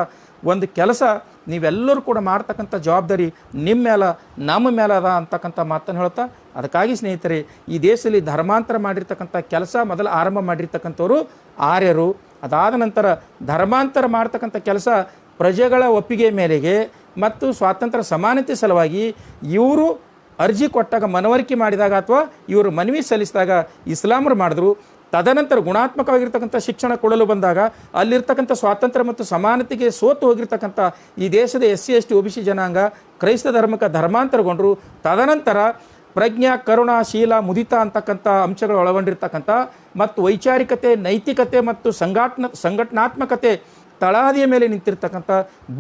ಒಂದು ಕೆಲಸ ನೀವೆಲ್ಲರೂ ಕೂಡ ಮಾಡ್ತಕ್ಕಂಥ ಜವಾಬ್ದಾರಿ ನಿಮ್ಮ ಮೇಲೆ, ನಮ್ಮ ಮೇಲೆ ಅದ ಅಂತಕ್ಕಂಥ ಮಾತನ್ನು ಹೇಳ್ತಾ, ಅದಕ್ಕಾಗಿ ಸ್ನೇಹಿತರೆ, ಈ ದೇಶದಲ್ಲಿ ಧರ್ಮಾಂತರ ಮಾಡಿರ್ತಕ್ಕಂಥ ಕೆಲಸ ಮೊದಲು ಆರಂಭ ಮಾಡಿರ್ತಕ್ಕಂಥವ್ರು ಆರ್ಯರು. ಅದಾದ ನಂತರ ಧರ್ಮಾಂತರ ಮಾಡ್ತಕ್ಕಂಥ ಕೆಲಸ ಪ್ರಜೆಗಳ ಒಪ್ಪಿಗೆ ಮೇರೆಗೆ ಮತ್ತು ಸ್ವಾತಂತ್ರ್ಯ ಸಮಾನತೆ ಸಲುವಾಗಿ ಇವರು ಅರ್ಜಿ ಕೊಟ್ಟಾಗ, ಮನವರಿಕೆ ಮಾಡಿದಾಗ ಅಥವಾ ಇವರು ಮನವಿ ಸಲ್ಲಿಸಿದಾಗ ಇಸ್ಲಾಮರು ಮಾಡಿದ್ರು. ತದನಂತರ ಗುಣಾತ್ಮಕವಾಗಿರ್ತಕ್ಕಂಥ ಶಿಕ್ಷಣ ಕೊಡಲು ಬಂದಾಗ ಅಲ್ಲಿರ್ತಕ್ಕಂಥ ಸ್ವಾತಂತ್ರ್ಯ ಮತ್ತು ಸಮಾನತೆಗೆ ಸೋತು ಹೋಗಿರ್ತಕ್ಕಂಥ ಈ ದೇಶದ SC ST OBC ಜನಾಂಗ ಕ್ರೈಸ್ತ ಧರ್ಮಕ್ಕೆ ಧರ್ಮಾಂತರಗೊಂಡರು. ತದನಂತರ ಪ್ರಜ್ಞಾ, ಕರುಣ, ಶೀಲ, ಮುದಿತ ಅಂತಕ್ಕಂಥ ಅಂಶಗಳು ಒಳಗೊಂಡಿರ್ತಕ್ಕಂಥ ಮತ್ತು ವೈಚಾರಿಕತೆ, ನೈತಿಕತೆ ಮತ್ತು ಸಂಘಟನಾತ್ಮಕತೆ ತಳಹದಿಯ ಮೇಲೆ ನಿಂತಿರ್ತಕ್ಕಂಥ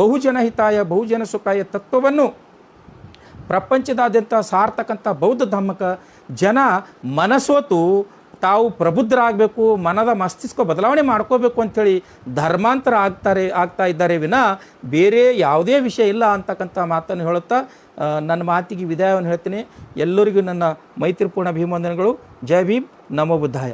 ಬಹುಜನ ಹಿತಾಯ, ಬಹುಜನ ಸುಖಾಯ ತತ್ವವನ್ನು ಪ್ರಪಂಚದಾದ್ಯಂತ ಸಾರ್ತಕ್ಕಂಥ ಬೌದ್ಧ ಧರ್ಮಕ್ಕೆ ಜನ ಮನಸೋತು ತಾವು ಪ್ರಬುದ್ಧರಾಗಬೇಕು, ಮನದ ಮಸ್ತಿಷ್ಕ ಬದಲಾವಣೆ ಮಾಡ್ಕೋಬೇಕು ಅಂಥೇಳಿ ಧರ್ಮಾಂತರ ಆಗ್ತಾ ಇದ್ದಾರೆ ವಿನ ಬೇರೆ ಯಾವುದೇ ವಿಷಯ ಇಲ್ಲ ಅಂತಕ್ಕಂಥ ಮಾತನ್ನು ಹೇಳುತ್ತಾ ನನ್ನ ಮಾತಿಗೆ ವಿದಾಯವನ್ನು ಹೇಳ್ತೀನಿ. ಎಲ್ಲರಿಗೂ ನನ್ನ ಮೈತ್ರಿಪೂರ್ಣ ಅಭಿವಂದನೆಗಳು. ಜೈ ಭೀಮ್, ನಮೋ ಬುದ್ಧಾಯ.